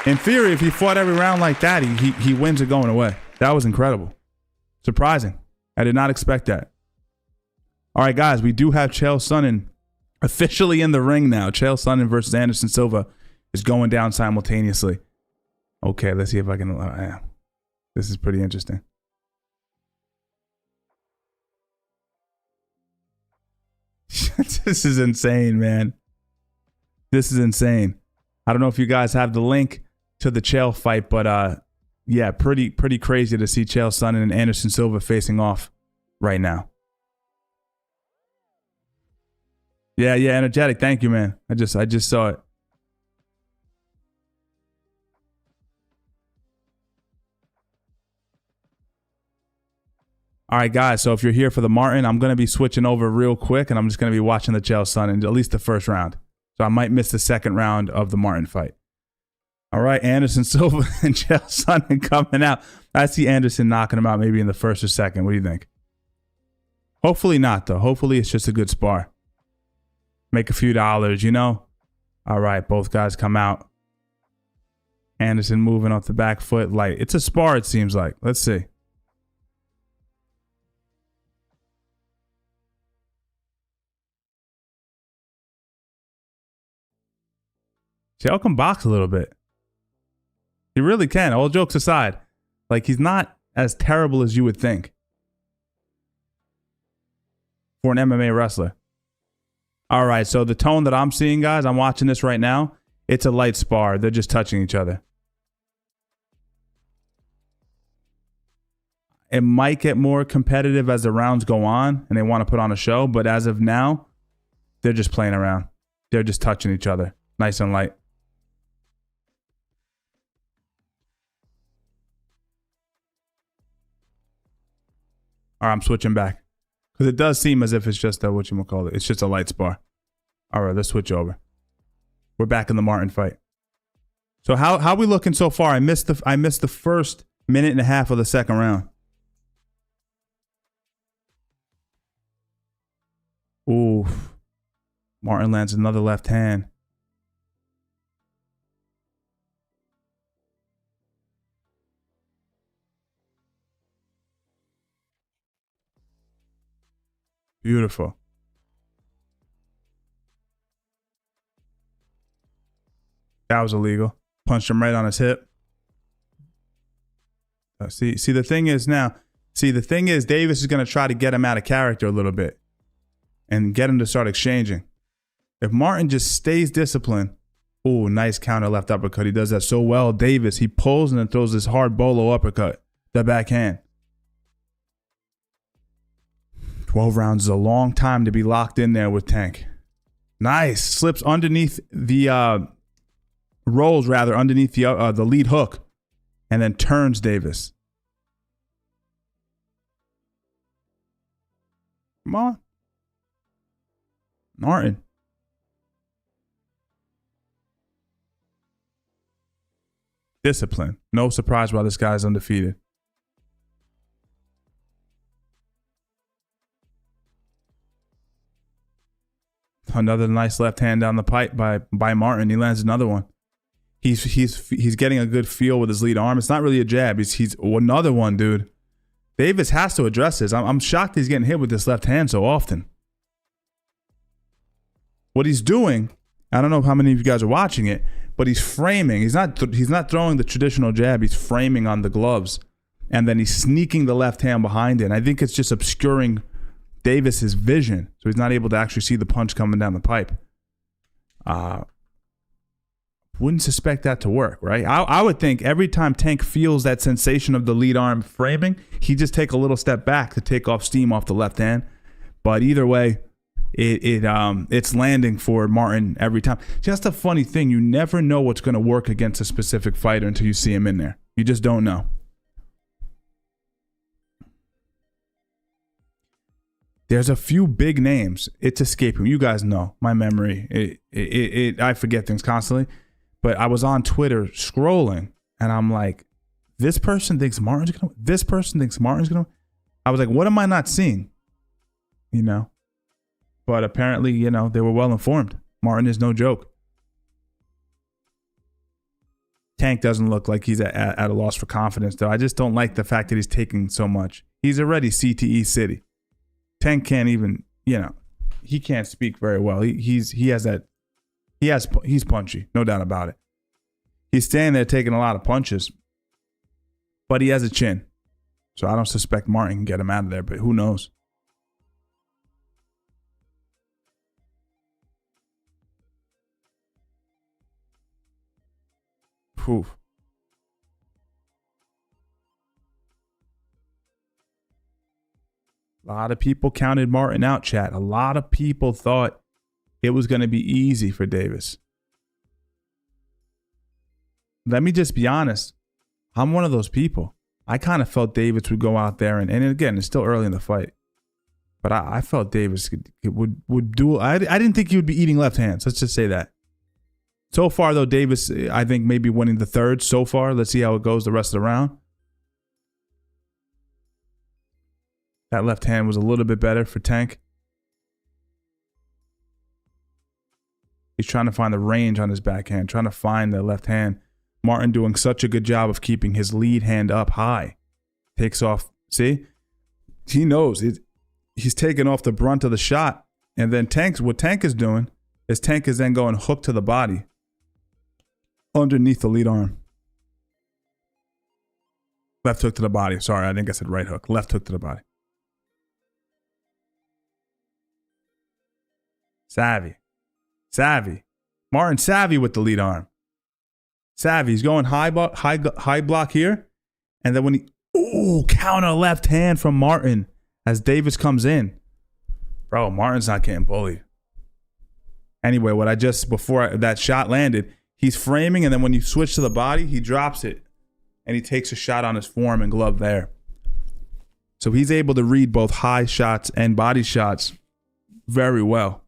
[SPEAKER 1] In theory, if he fought every round like that, he wins it going away. That was incredible. Surprising. I did not expect that. All right, guys, we do have Chael Sonnen officially in the ring now. Chael Sonnen versus Anderson Silva is going down simultaneously. Okay, let's see if I can... this is pretty interesting. This is insane, man. This is insane. I don't know if you guys have the link to the Chael fight, but yeah, pretty crazy to see Chael Sonnen and Anderson Silva facing off right now. Yeah, energetic. Thank you, man. I just saw it. All right, guys. So if you're here for the Martin, I'm going to be switching over real quick, and I'm just going to be watching the Chael Sonnen, at least the first round. So I might miss the second round of the Martin fight. All right, Anderson Silva and Chael Sonnen coming out. I see Anderson knocking him out maybe in the first or second. What do you think? Hopefully not, though. Hopefully it's just a good spar. Make a few dollars, you know? All right, both guys come out. Anderson moving off the back foot light. It's a spar, it seems like. Let's see. Shell can box a little bit. He really can, all jokes aside. Like, he's not as terrible as you would think for an MMA wrestler. All right, so the tone that I'm seeing, guys, I'm watching this right now. It's a light spar. They're just touching each other. It might get more competitive as the rounds go on and they want to put on a show, but as of now, they're just playing around. They're just touching each other. Nice and light. All right, I'm switching back. Because it does seem as if it's just a, whatchamacallit, it's just a light spar. All right, let's switch over. We're back in the Martin fight. So how we looking so far? I missed the first minute and a half of the second round. Ooh. Martin lands another left hand. Beautiful. That was illegal. Punched him right on his hip. See, the thing is Davis is going to try to get him out of character a little bit and get him to start exchanging. If Martin just stays disciplined, ooh, nice counter left uppercut. He does that so well. Davis, he pulls and then throws this hard bolo uppercut, the backhand. 12 rounds is a long time to be locked in there with Tank. Nice. Slips underneath the, rolls rather underneath the lead hook and then turns Davis. Come on. Martin. Discipline. No surprise why this guy's undefeated. Another nice left hand down the pipe by Martin. He lands another one. He's getting a good feel with his lead arm. It's not really a jab. He's another one, dude. Davis has to address this. I'm shocked he's getting hit with this left hand so often. What he's doing, I don't know how many of you guys are watching it, but he's framing. He's not throwing the traditional jab. He's framing on the gloves, and then he's sneaking the left hand behind it. And I think it's just obscuring Davis's vision, so he's not able to actually see the punch coming down the pipe. Wouldn't suspect that to work, right? I would think every time Tank feels that sensation of the lead arm framing, he just take a little step back to take off steam off the left hand. But either way, it's landing for Martin every time. Just a funny thing, you never know what's going to work against a specific fighter until you see him in there. You just don't know. There's a few big names. It's escaping. You guys know my memory. I forget things constantly. But I was on Twitter scrolling, and I'm like, this person thinks Martin's gonna. This person thinks Martin's gonna. I was like, what am I not seeing? You know. But apparently, you know, they were well informed. Martin is no joke. Tank doesn't look like he's at a loss for confidence, though. I just don't like the fact that he's taking so much. He's already CTE City. Tank can't even, you know, he can't speak very well. He's punchy, no doubt about it. He's standing there taking a lot of punches, but he has a chin. So I don't suspect Martin can get him out of there, but who knows? Whew. A lot of people counted Martin out, chat. A lot of people thought it was going to be easy for Davis. Let me just be honest. I'm one of those people. I kind of felt Davis would go out there and again, it's still early in the fight. But I felt Davis would do. I didn't think he would be eating left hands. Let's just say that. So far, though, Davis, I think maybe winning the third so far. Let's see how it goes the rest of the round. That left hand was a little bit better for Tank. He's trying to find the range on his backhand, trying to find the left hand. Martin doing such a good job of keeping his lead hand up high. Takes off. See? He knows. He's taking off the brunt of the shot. And then what Tank is doing is Tank is then going hook to the body underneath the lead arm. Left hook to the body. Sorry, I think I said right hook. Left hook to the body. Savvy. Martin savvy with the lead arm. Savvy. He's going high block here. And then when he... counter left hand from Martin as Davis comes in. Bro, Martin's not getting bullied. Anyway, before that shot landed, he's framing, and then when you switch to the body, he drops it. And he takes a shot on his form and glove there. So he's able to read both high shots and body shots very well.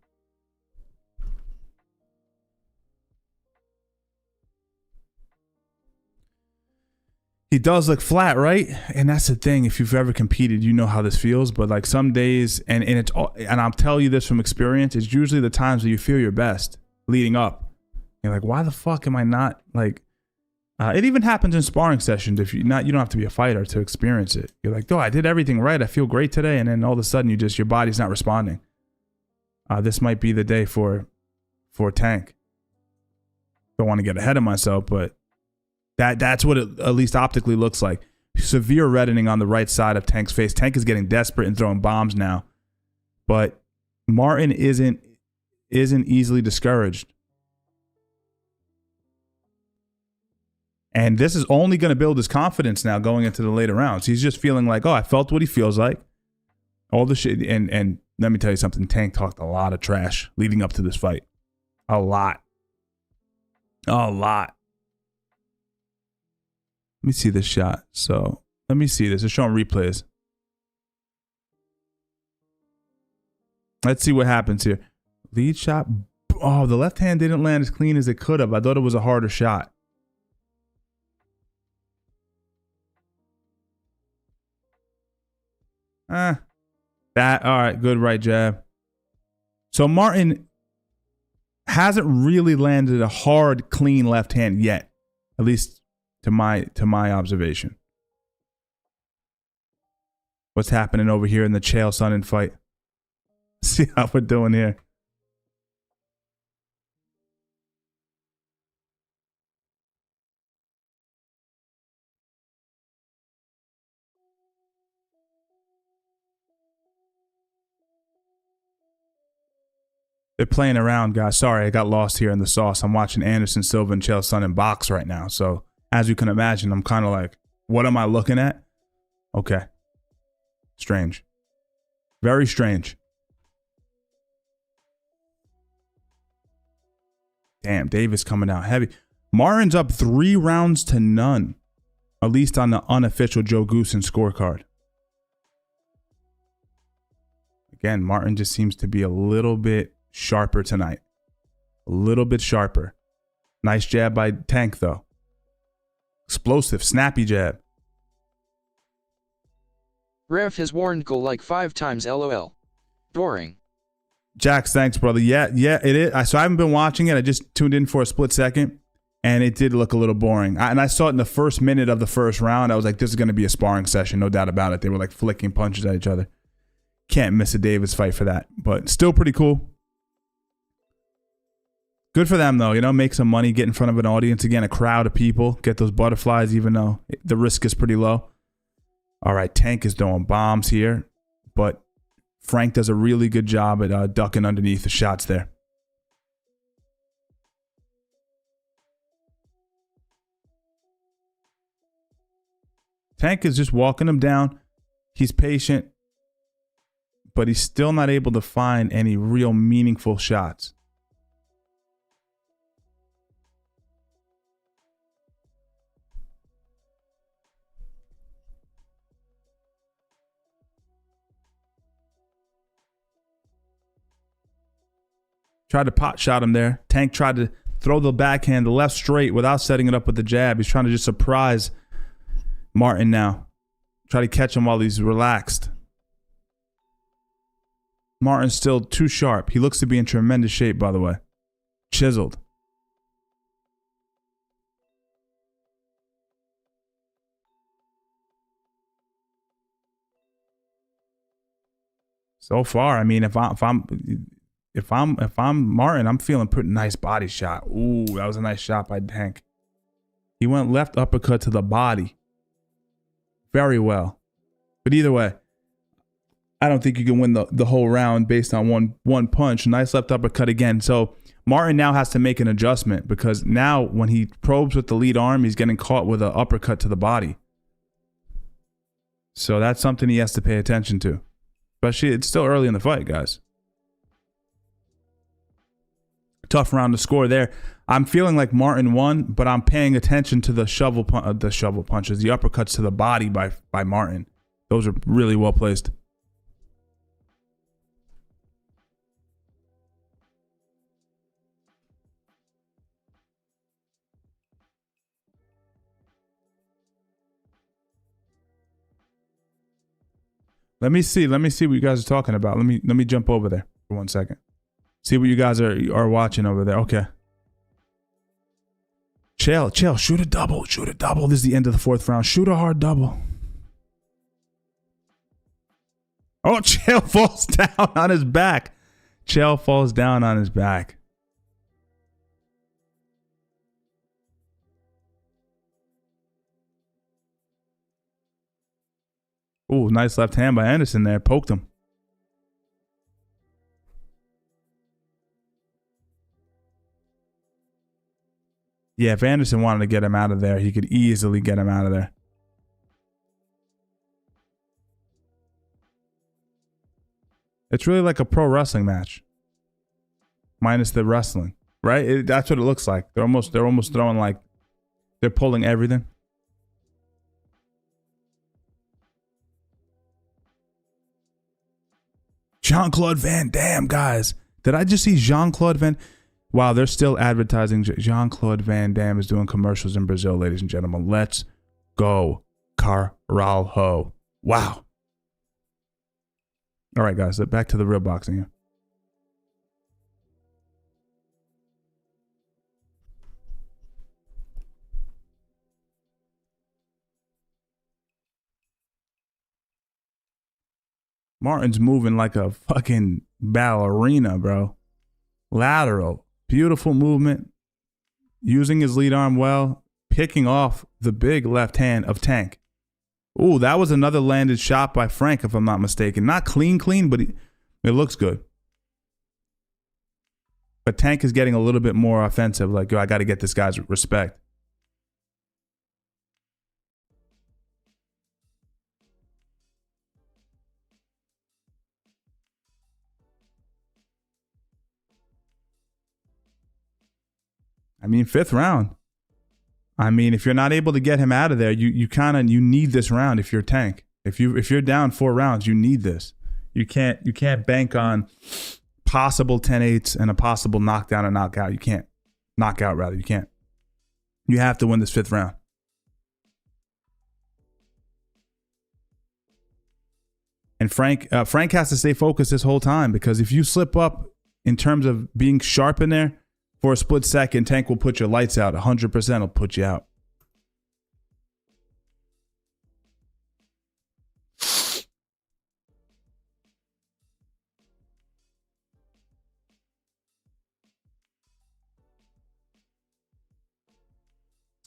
[SPEAKER 1] He does look flat, right? And that's the thing. If you've ever competed, you know how this feels. But like some days, and I'll tell you this from experience, it's usually the times where you feel your best leading up. You're like, why the fuck am I not like? It even happens in sparring sessions. You don't have to be a fighter to experience it. You're like, I did everything right. I feel great today, and then all of a sudden, your body's not responding. This might be the day for Tank. Don't want to get ahead of myself, but. That's what it at least optically looks like. Severe reddening on the right side of Tank's face. Tank is getting desperate and throwing bombs now. But Martin isn't easily discouraged. And this is only going to build his confidence now going into the later rounds. He's just feeling like, I felt what he feels like. All the shit. And let me tell you something. Tank talked a lot of trash leading up to this fight. A lot. Let me see this shot. So let me see this. It's showing replays. Let's see what happens here. Lead shot. Oh, the left hand didn't land as clean as it could have. I thought it was a harder shot. All right, good right jab. So Martin hasn't really landed a hard, clean left hand yet. At least to my observation. What's happening over here in the Chael Sonnen fight? See how we're doing here. They're playing around, guys. Sorry, I got lost here in the sauce. I'm watching Anderson Silva and Chael Sonnen box right now, so as you can imagine, I'm kind of like, what am I looking at? Okay. Strange. Very strange. Damn, Davis coming out heavy. Martin's up 3-0, at least on the unofficial Joe Goosen scorecard. Again, Martin just seems to be a little bit sharper tonight. A little bit sharper. Nice jab by Tank, though. Explosive, snappy jab.
[SPEAKER 9] Ref has warned go like 5 times LOL. Boring.
[SPEAKER 1] Jax, thanks, brother. Yeah, it is. So I haven't been watching it. I just tuned in for a split second, and it did look a little boring. And I saw it in the first minute of the first round. I was like, this is going to be a sparring session, no doubt about it. They were like flicking punches at each other. Can't miss a Davis fight for that, but still pretty cool. Good for them, though, make some money, get in front of an audience again, a crowd of people, get those butterflies, even though the risk is pretty low. All right, Tank is throwing bombs here, but Frank does a really good job at ducking underneath the shots there. Tank is just walking him down. He's patient, but he's still not able to find any real meaningful shots. Tried to pot shot him there. Tank tried to throw the backhand, the left straight, without setting it up with the jab. He's trying to just surprise Martin now. Try to catch him while he's relaxed. Martin's still too sharp. He looks to be in tremendous shape, by the way. Chiseled. So far, I mean, if I'm Martin, I'm feeling pretty nice body shot. Ooh, that was a nice shot by Tank. He went left uppercut to the body. Very well. But either way, I don't think you can win the whole round based on one punch. Nice left uppercut again. So Martin now has to make an adjustment because now when he probes with the lead arm, he's getting caught with an uppercut to the body. So that's something he has to pay attention to. Especially, it's still early in the fight, guys. Tough round to score there. I'm feeling like Martin won, but I'm paying attention to the shovel punches, the uppercuts to the body by Martin. Those are really well placed. Let me see what you guys are talking about. Let me jump over there for 1 second. See what you guys are watching over there. Okay. Chael, shoot a double. Shoot a double. This is the end of the 4th round. Shoot a hard double. Oh, Chael falls down on his back. Chael falls down on his back. Ooh, nice left hand by Anderson there. Poked him. Yeah, if Anderson wanted to get him out of there, he could easily get him out of there. It's really like a pro wrestling match. Minus the wrestling, right? That's what it looks like. They're almost throwing like they're pulling everything. Jean-Claude Van Damme, guys. Did I just see Jean-Claude Van... Wow, they're still advertising. Jean-Claude Van Damme is doing commercials in Brazil, ladies and gentlemen. Let's go, Caralho. Wow. All right, guys, back to the real boxing here. Martin's moving like a fucking ballerina, bro. Lateral. Beautiful movement. Using his lead arm well. Picking off the big left hand of Tank. Ooh, that was another landed shot by Frank, if I'm not mistaken. Not clean, but it looks good. But Tank is getting a little bit more offensive. Like, yo, I got to get this guy's respect. I mean, 5th round. I mean, if you're not able to get him out of there, you need this round if you're Tank. If you're down 4 rounds, you need this. You can't bank on possible 10-8s and a possible knockdown or knockout. You can't. Knockout, rather. You can't. You have to win this 5th round. And Frank has to stay focused this whole time, because if you slip up in terms of being sharp in there, for a split second, Tank will put your lights out. 100% will put you out.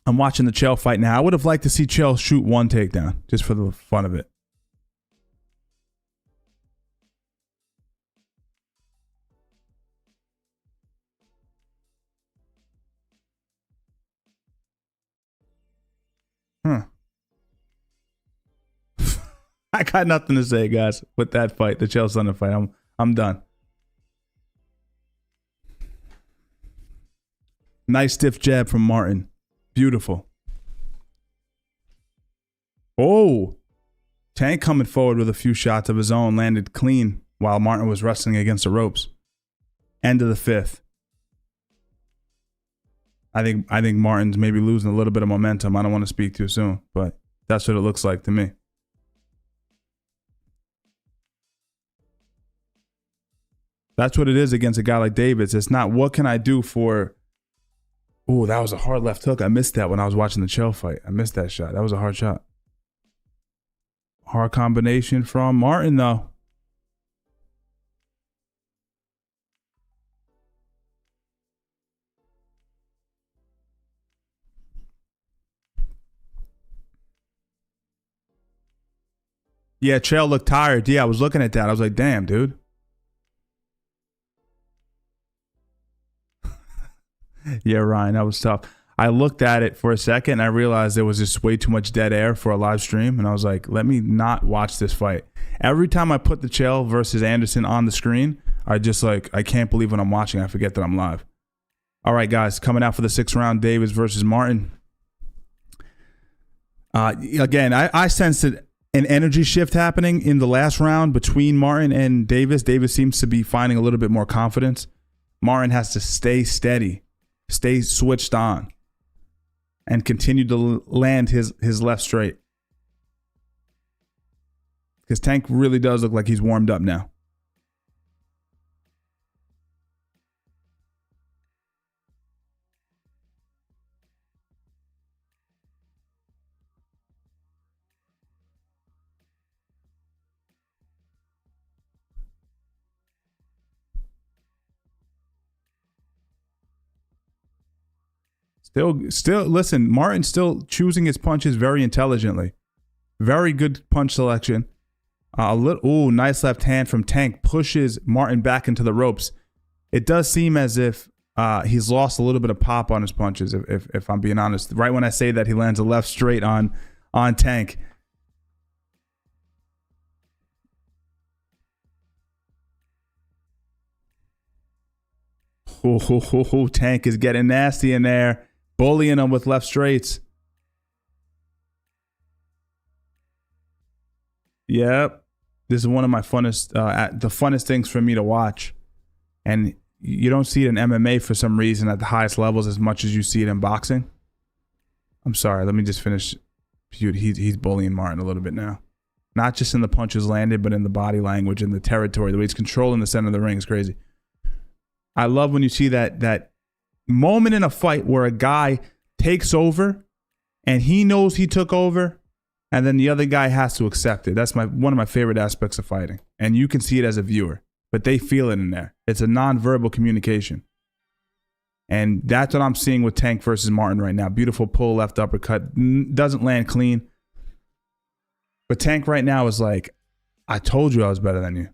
[SPEAKER 1] I'm watching the Chael fight now. I would have liked to see Chael shoot 1 takedown, just for the fun of it. I got nothing to say, guys, with that fight, the Chael Sonnen fight. I'm done. Nice stiff jab from Martin. Beautiful. Oh, Tank coming forward with a few shots of his own, landed clean while Martin was wrestling against the ropes. End of the 5th. I think Martin's maybe losing a little bit of momentum. I don't want to speak too soon, but that's what it looks like to me. That's what it is against a guy like Davis. It's not what can I do for. Oh, that was a hard left hook. I missed that when I was watching the Chael fight. I missed that shot. That was a hard shot. Hard combination from Martin, though. Yeah, Chael looked tired. Yeah, I was looking at that. I was like, damn, dude. Yeah, Ryan, that was tough. I looked at it for a second and I realized there was just way too much dead air for a live stream. And I was like, let me not watch this fight. Every time I put the Chael versus Anderson on the screen, I just like, I can't believe when I'm watching, I forget that I'm live. All right, guys, coming out for the 6th round, Davis versus Martin. Again, I sensed an energy shift happening in the last round between Martin and Davis. Davis seems to be finding a little bit more confidence. Martin has to stay steady, stay switched on, and continue to land his left straight. Because Tank really does look like he's warmed up now. Still, listen, Martin's still choosing his punches very intelligently. Very good punch selection. Nice left hand from Tank pushes Martin back into the ropes. It does seem as if he's lost a little bit of pop on his punches, if I'm being honest. Right when I say that, he lands a left straight on Tank. Tank is getting nasty in there. Bullying him with left straights. Yep. This is one of my the funnest things for me to watch. And you don't see it in MMA for some reason at the highest levels as much as you see it in boxing. I'm sorry. Let me just finish. He's bullying Martin a little bit now. Not just in the punches landed, but in the body language and the territory. The way he's controlling the center of the ring is crazy. I love when you see that moment in a fight where a guy takes over and he knows he took over and then the other guy has to accept it. That's one of my favorite aspects of fighting. And you can see it as a viewer, but they feel it in there. It's a nonverbal communication. And that's what I'm seeing with Tank versus Martin right now. Beautiful pull, left uppercut. Doesn't land clean. But Tank right now is like, I told you I was better than you.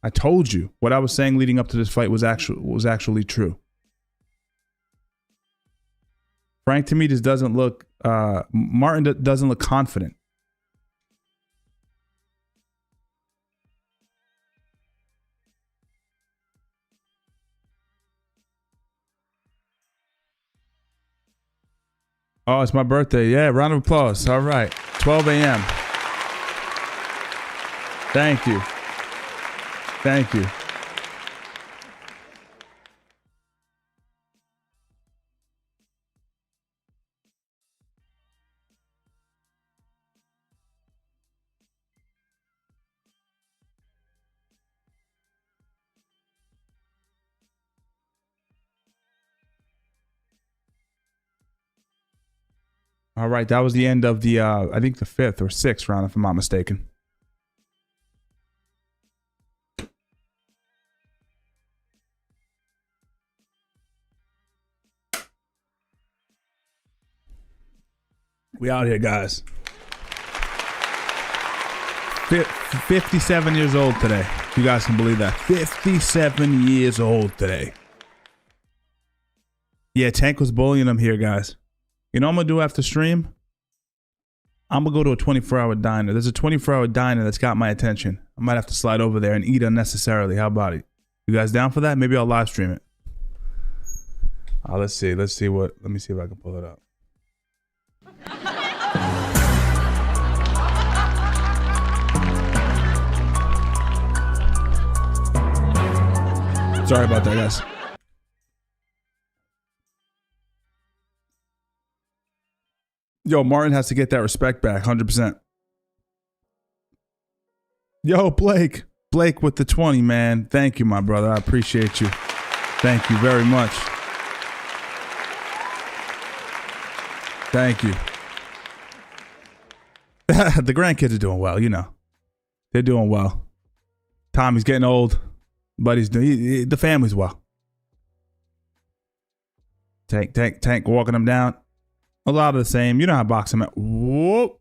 [SPEAKER 1] I told you. What I was saying leading up to this fight was actually true. Frank, to me, just doesn't look, Martin doesn't look confident. Oh, it's my birthday. Yeah, round of applause. All right. 12 a.m. Thank you. Thank you. All right, that was the end of the, I think the 5th or 6th round, if I'm not mistaken. We out here, guys. 57 years old today. If you guys can believe that. 57 years old today. Yeah, Tank was bullying him here, guys. You know what I'm going to do after stream? I'm going to go to a 24-hour diner. There's a 24-hour diner that's got my attention. I might have to slide over there and eat unnecessarily. How about it? You guys down for that? Maybe I'll live stream it. Let's see. Let me see if I can pull it up. Sorry about that, guys. Yo, Martin has to get that respect back, 100%. Yo, Blake, Blake with the 20, man. Thank you, my brother. I appreciate you. Thank you very much. Thank you. The grandkids are doing well, you know. They're doing well. Tommy's getting old, but the family's well. Tank walking them down. A lot of the same. You know how boxing at. Whoop.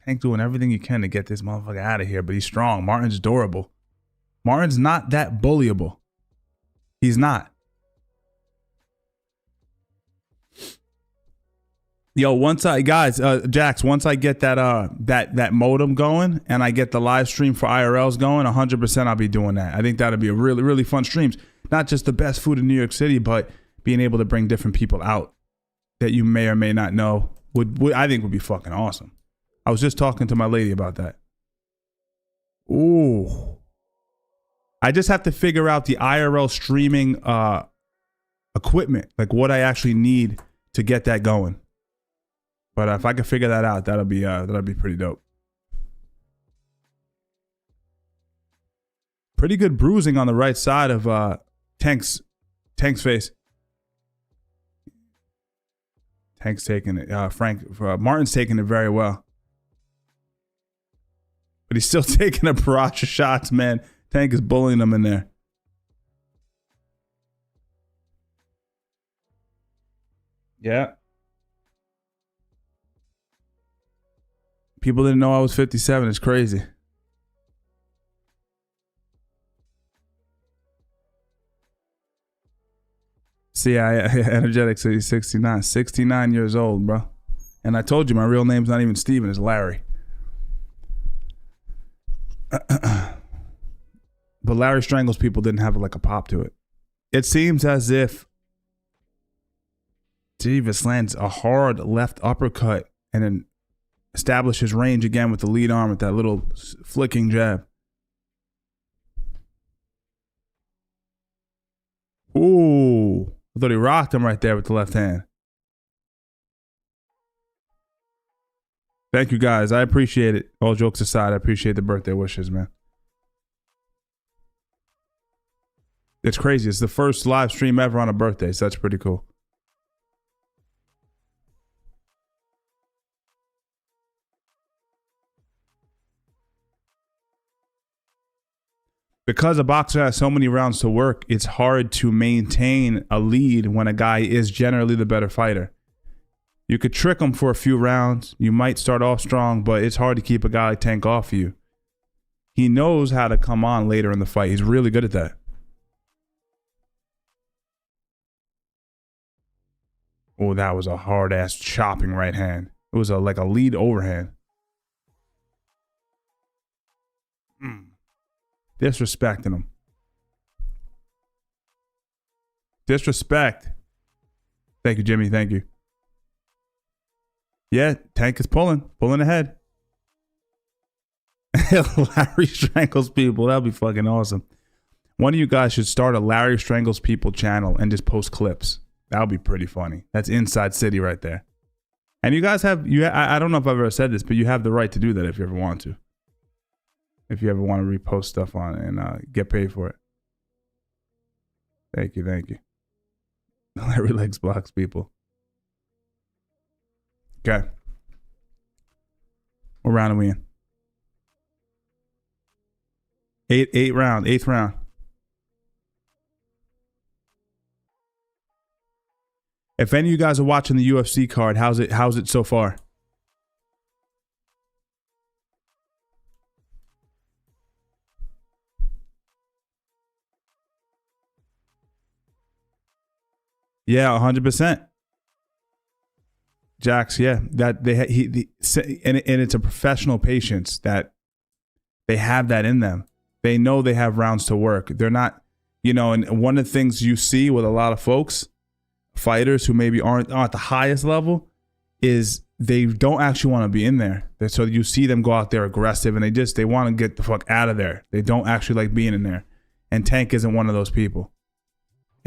[SPEAKER 1] Tank doing everything he can to get this motherfucker out of here, but he's strong. Martin's durable. Martin's not that bullyable. He's not. Yo, once I Jax, once I get that modem going and I get the live stream for IRLs going, 100% I'll be doing that. I think that'll be a really, really fun streams. Not just the best food in New York City, but being able to bring different people out that you may or may not know would I think would be fucking awesome. I was just talking to my lady about that. Ooh. I just have to figure out the IRL streaming equipment, like what I actually need to get that going. But if I can figure that out, that'll be pretty dope. Pretty good bruising on the right side of Tank's face. Tank's taking it. Martin's taking it very well. But he's still taking a barrage of shots, man. Tank is bullying him in there. Yeah. People didn't know I was 57. It's crazy. See, Energetic says he's 69. 69 years old, bro. And I told you my real name's not even Steven, it's Larry. But Larry Strangles people didn't have like a pop to it. It seems as if Davis lands a hard left uppercut and then establishes range again with the lead arm with that little flicking jab. Ooh. I thought he rocked him right there with the left hand. Thank you guys. I appreciate it. All jokes aside, I appreciate the birthday wishes, man. It's crazy. It's the first live stream ever on a birthday, so that's pretty cool. Because a boxer has so many rounds to work, it's hard to maintain a lead when a guy is generally the better fighter. You could trick him for a few rounds. You might start off strong, but it's hard to keep a guy like Tank off you. He knows how to come on later in the fight. He's really good at that. Oh, that was a hard-ass chopping right hand. It was like a lead overhand. Disrespecting him. Disrespect. Thank you, Jimmy. Thank you. Yeah, Tank is pulling ahead. Larry Strangles people. That'd be fucking awesome. One of you guys should start a Larry Strangles people channel and just post clips. That would be pretty funny. That's Inside City right there. And you guys have, I don't know if I've ever said this, but you have the right to do that if you ever want to. If you ever want to repost stuff on it and get paid for it. Thank you, thank you. Larry Legs blocks people. Okay. What round are we in? Eighth round. If any of you guys are watching the UFC card, how's it so far? Yeah, 100%. Jax, yeah, that and it's a professional patience that they have that in them. They know they have rounds to work. They're not, and one of the things you see with a lot of folks, fighters who maybe aren't at the highest level, is they don't actually want to be in there. So you see them go out there aggressive and they want to get the fuck out of there. They don't actually like being in there. And Tank isn't one of those people.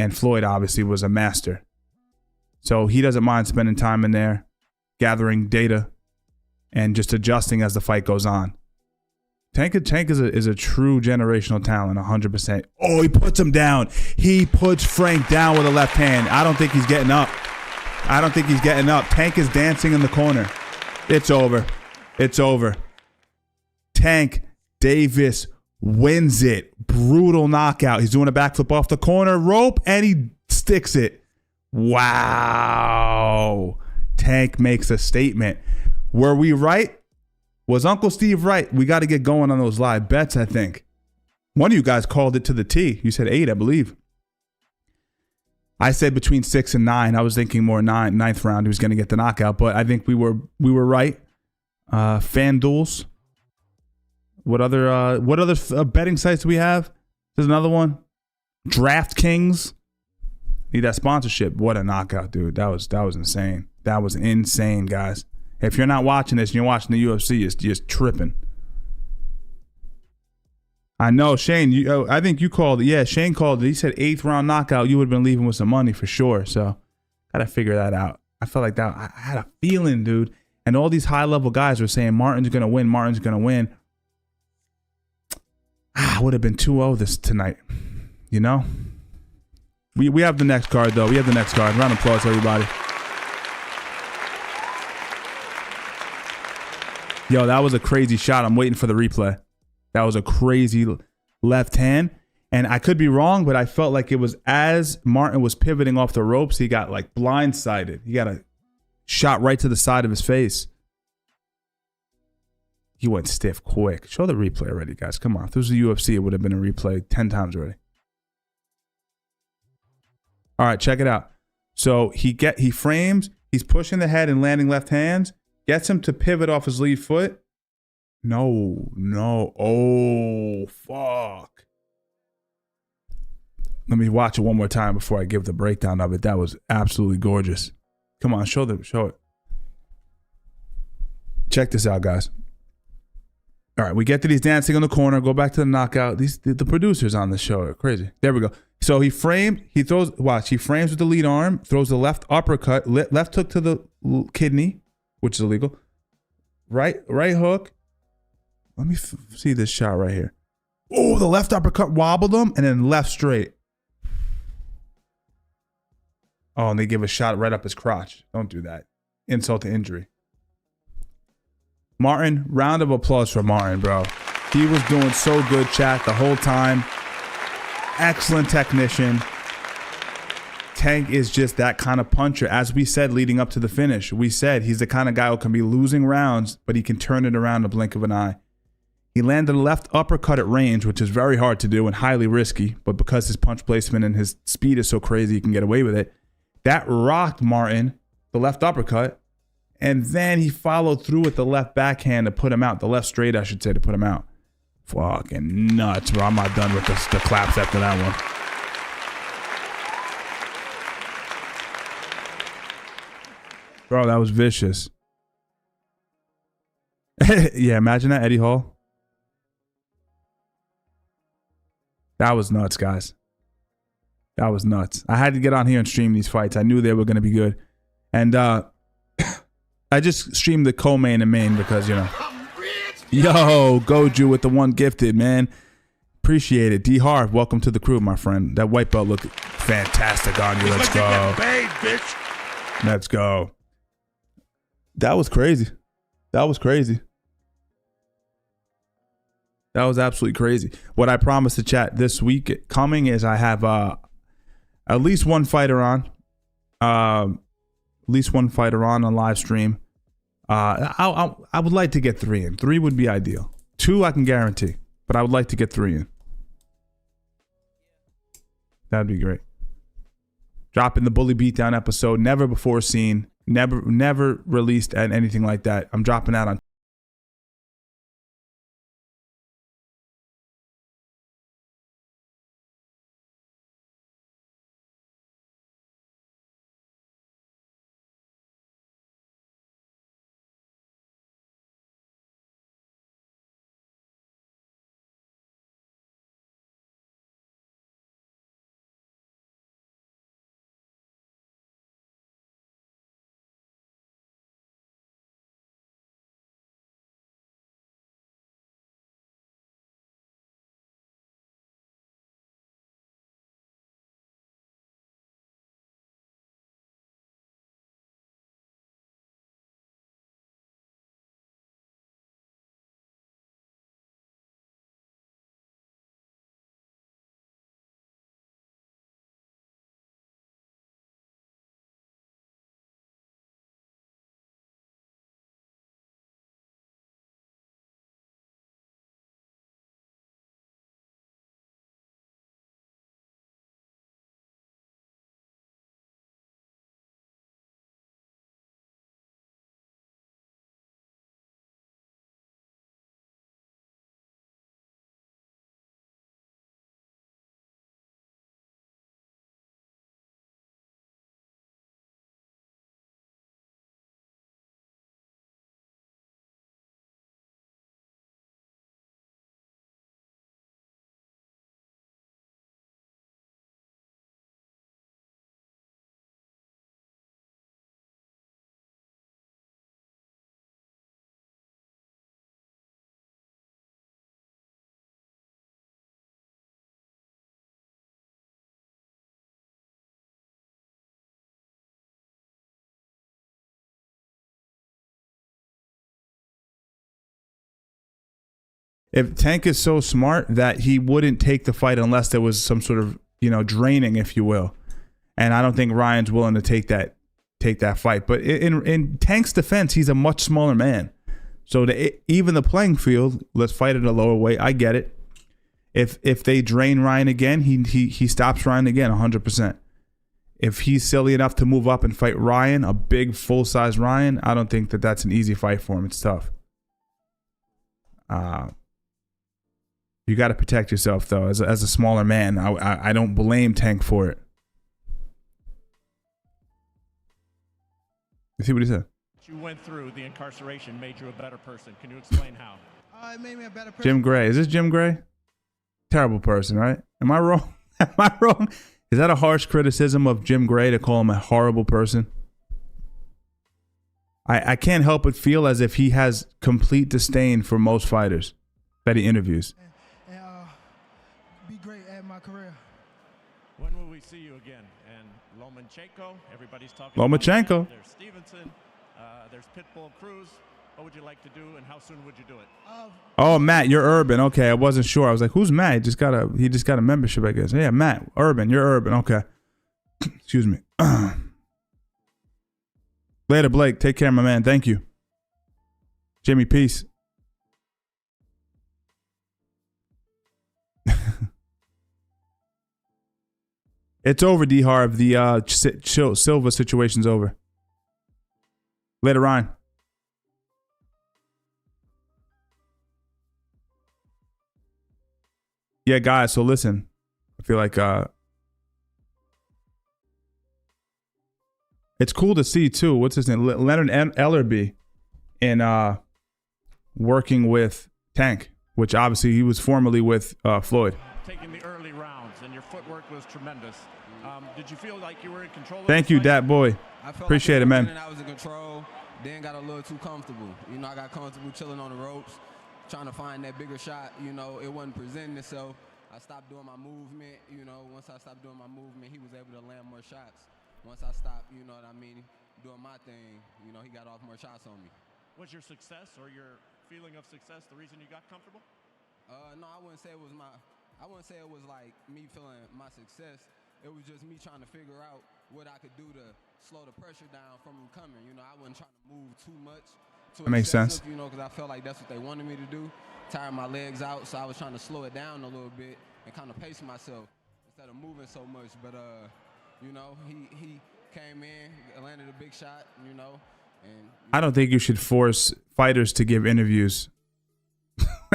[SPEAKER 1] And Floyd obviously was a master. So he doesn't mind spending time in there, gathering data, and just adjusting as the fight goes on. Tank is a true generational talent, 100%. Oh, he puts him down. He puts Frank down with a left hand. I don't think he's getting up. Tank is dancing in the corner. It's over. Tank Davis wins it. Brutal knockout. He's doing a backflip off the corner rope, and he sticks it. Wow. Tank makes a statement. Were we right? Was Uncle Steve right? We got to get going on those live bets, I think. One of you guys called it to the T. You said 8, I believe. I said between 6 and 9. I was thinking more ninth round he was going to get the knockout, but I think we were right. FanDuels. What other betting sites do we have? There's another one. DraftKings. Need that sponsorship. What a knockout, dude. That was insane. That was insane, guys. If you're not watching this and you're watching the UFC, it's just tripping. I know, Shane. I think you called it. Yeah, Shane called it. He said 8th round knockout. You would have been leaving with some money for sure. So, gotta figure that out. I felt like that. I had a feeling, dude. And all these high level guys were saying Martin's gonna win. I would have been 2-0 this tonight. You know. We have the next card though. Round of applause, everybody. Yo, that was a crazy shot. I'm waiting for the replay. That was a crazy left hand. And I could be wrong, but I felt like it was as Martin was pivoting off the ropes, he got like blindsided. He got a shot right to the side of his face. He went stiff quick. Show the replay already, guys. Come on. If this was the UFC, it would have been a replay 10 times already. All right, check it out. So he frames, he's pushing the head and landing left hands. Gets him to pivot off his lead foot. No. Oh, fuck. Let me watch it one more time before I give the breakdown of it. That was absolutely gorgeous. Come on, show it. Check this out, guys. All right, we get that he's dancing in the corner. Go back to the knockout. The producers on the show are crazy. There we go. So he framed. He frames with the lead arm. Throws the left uppercut. Left hook to the kidney, which is illegal. Right hook. Let me see this shot right here. Oh, the left uppercut wobbled him, and then left straight. Oh, and they give a shot right up his crotch. Don't do that. Insult to injury. Martin, round of applause for Martin, bro. He was doing so good, chat, the whole time. Excellent technician. Tank is just that kind of puncher. As we said leading up to the finish, we said he's the kind of guy who can be losing rounds, but he can turn it around in the blink of an eye. He landed a left uppercut at range, which is very hard to do and highly risky, but because his punch placement and his speed is so crazy, he can get away with it. That rocked Martin, the left uppercut, and then he followed through with the left backhand to put him out, the left straight, I should say, to put him out. Fucking nuts, bro. I'm not done with the claps after that one. Bro, that was vicious. Yeah, imagine that, Eddie Hall. That was nuts, guys. That was nuts. I had to get on here and stream these fights. I knew they were going to be good. And I just streamed the co-main and main because, you know. Yo, Goju with the one gifted, man. Appreciate it. D Harv, welcome to the crew, my friend. That white belt looked fantastic on you. Let's go. Let's go. That was crazy. That was absolutely crazy. What I promised to chat this week coming is I have at least one fighter on. At least one fighter on live stream. I would like to get 3 in. 3 would be ideal. 2 I can guarantee, but I would like to get 3 in. That'd be great. Dropping the Bully Beatdown episode, never before seen, never released at anything like that. I'm dropping out on if Tank is so smart that he wouldn't take the fight unless there was some sort of, you know, draining, if you will. And I don't think Ryan's willing to take that fight. But in Tank's defense, he's a much smaller man. So to even the playing field, let's fight at a lower weight. I get it. If they drain Ryan again, he stops Ryan again 100%. If he's silly enough to move up and fight Ryan, a big full-size Ryan, I don't think that that's an easy fight for him. It's tough. You got to protect yourself, though. As a smaller man, I don't blame Tank for it. You see what he said?
[SPEAKER 6] You went through the incarceration made you a better person. Can you explain how?
[SPEAKER 8] It made me a better person.
[SPEAKER 1] Jim Gray. Is this Jim Gray? Terrible person, right? Am I wrong? Am I wrong? Is that a harsh criticism of Jim Gray to call him a horrible person? I can't help but feel as if he has complete disdain for most fighters that he interviews.
[SPEAKER 8] And be great at my career.
[SPEAKER 6] When will we see you again? And Lomachenko, everybody's talking
[SPEAKER 1] Lomachenko.
[SPEAKER 6] about him. There's Stevenson, there's Pitbull Cruz. What would you like to do, and how soon would you do it?
[SPEAKER 1] Oh, Matt, you're Urban. Okay, I wasn't sure. I was like, who's Matt? He just got a membership, I guess. Yeah, Matt, Urban. You're Urban. Okay. Excuse me. Later, Blake. Take care, my man. Thank you. Jimmy, peace. It's over, D-Harv. The Silva situation's over. Later, Ryan. Yeah, guys, so listen. I feel like it's cool to see, too. What's his name? Leonard Ellerby in working with Tank, which obviously he was formerly with Floyd.
[SPEAKER 6] Taking the early rounds, and your footwork was tremendous. Did you feel like you were in control?
[SPEAKER 1] Thank you, Dat Boy. Appreciate it, man.
[SPEAKER 10] I was in control, then got a little too comfortable. You know, I got comfortable chilling on the ropes, trying to find that bigger shot. You know, it wasn't presenting itself. I stopped doing my movement. You know, once I stopped doing my movement, he was able to land more shots. Once I stopped, you know what I mean, doing my thing, you know, he got off more shots on me.
[SPEAKER 6] Was your success or your feeling of success the reason you got comfortable?
[SPEAKER 10] No, I wouldn't say it was like me feeling my success. It was just me trying to figure out what I could do to slow the pressure down from him coming. You know, I wasn't trying to move too much.
[SPEAKER 1] That makes sense.
[SPEAKER 10] You know, because I felt like that's what they wanted me to do. Tire my legs out, so I was trying to slow it down a little bit and kind of pace myself instead of moving so much. But, you know, he came in, landed a big shot, you know. And
[SPEAKER 1] I don't think you should force fighters to give interviews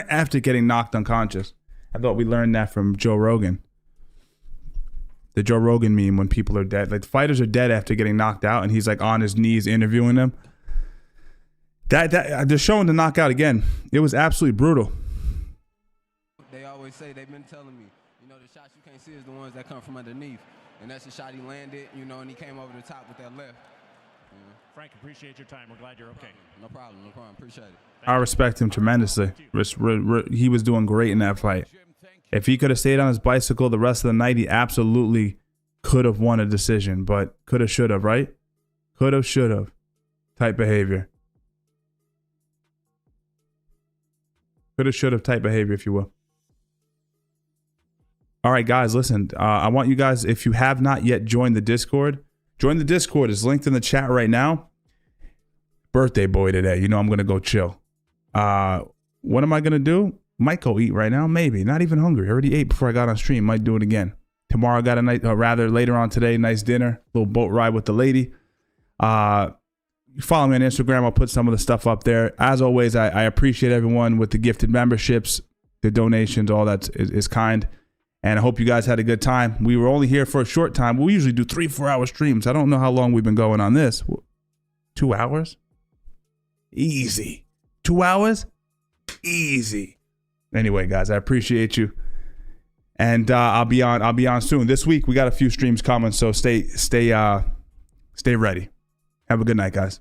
[SPEAKER 1] after getting knocked unconscious. I thought we learned that from Joe Rogan. The Joe Rogan meme when people are dead. Like, fighters are dead after getting knocked out, and he's, like, on his knees interviewing them. That they're showing the knockout again. It was absolutely brutal.
[SPEAKER 10] They always say, they've been telling me, you know, the shots you can't see is the ones that come from underneath. And that's the shot he landed, you know, and he came over the top with that left. Yeah.
[SPEAKER 6] Frank, appreciate your time. We're glad you're okay.
[SPEAKER 10] No problem. Appreciate it.
[SPEAKER 1] I respect him tremendously. He was doing great in that fight. If he could have stayed on his bicycle the rest of the night, he absolutely could have won a decision. But could have, should have, right? Could have, should have type behavior. Could have, should have type behavior, if you will. All right, guys, listen. I want you guys, if you have not yet joined the Discord, join the Discord. It's linked in the chat right now. Birthday boy today. You know I'm going to go chill. What am I going to do? Might go eat right now. Maybe. Not even hungry. I already ate before I got on stream. Might do it again. Tomorrow I got a night, rather later on today, nice dinner. Little boat ride with the lady. Follow me on Instagram. I'll put some of the stuff up there. As always, I appreciate everyone with the gifted memberships, the donations, all that is kind. And I hope you guys had a good time. We were only here for a short time. We usually do 3-4 hour streams. I don't know how long we've been going on this. 2 hours? Easy. 2 hours? Easy. Anyway, guys, I appreciate you. And I'll be on soon. This week we got a few streams coming, so stay ready. Have a good night, guys.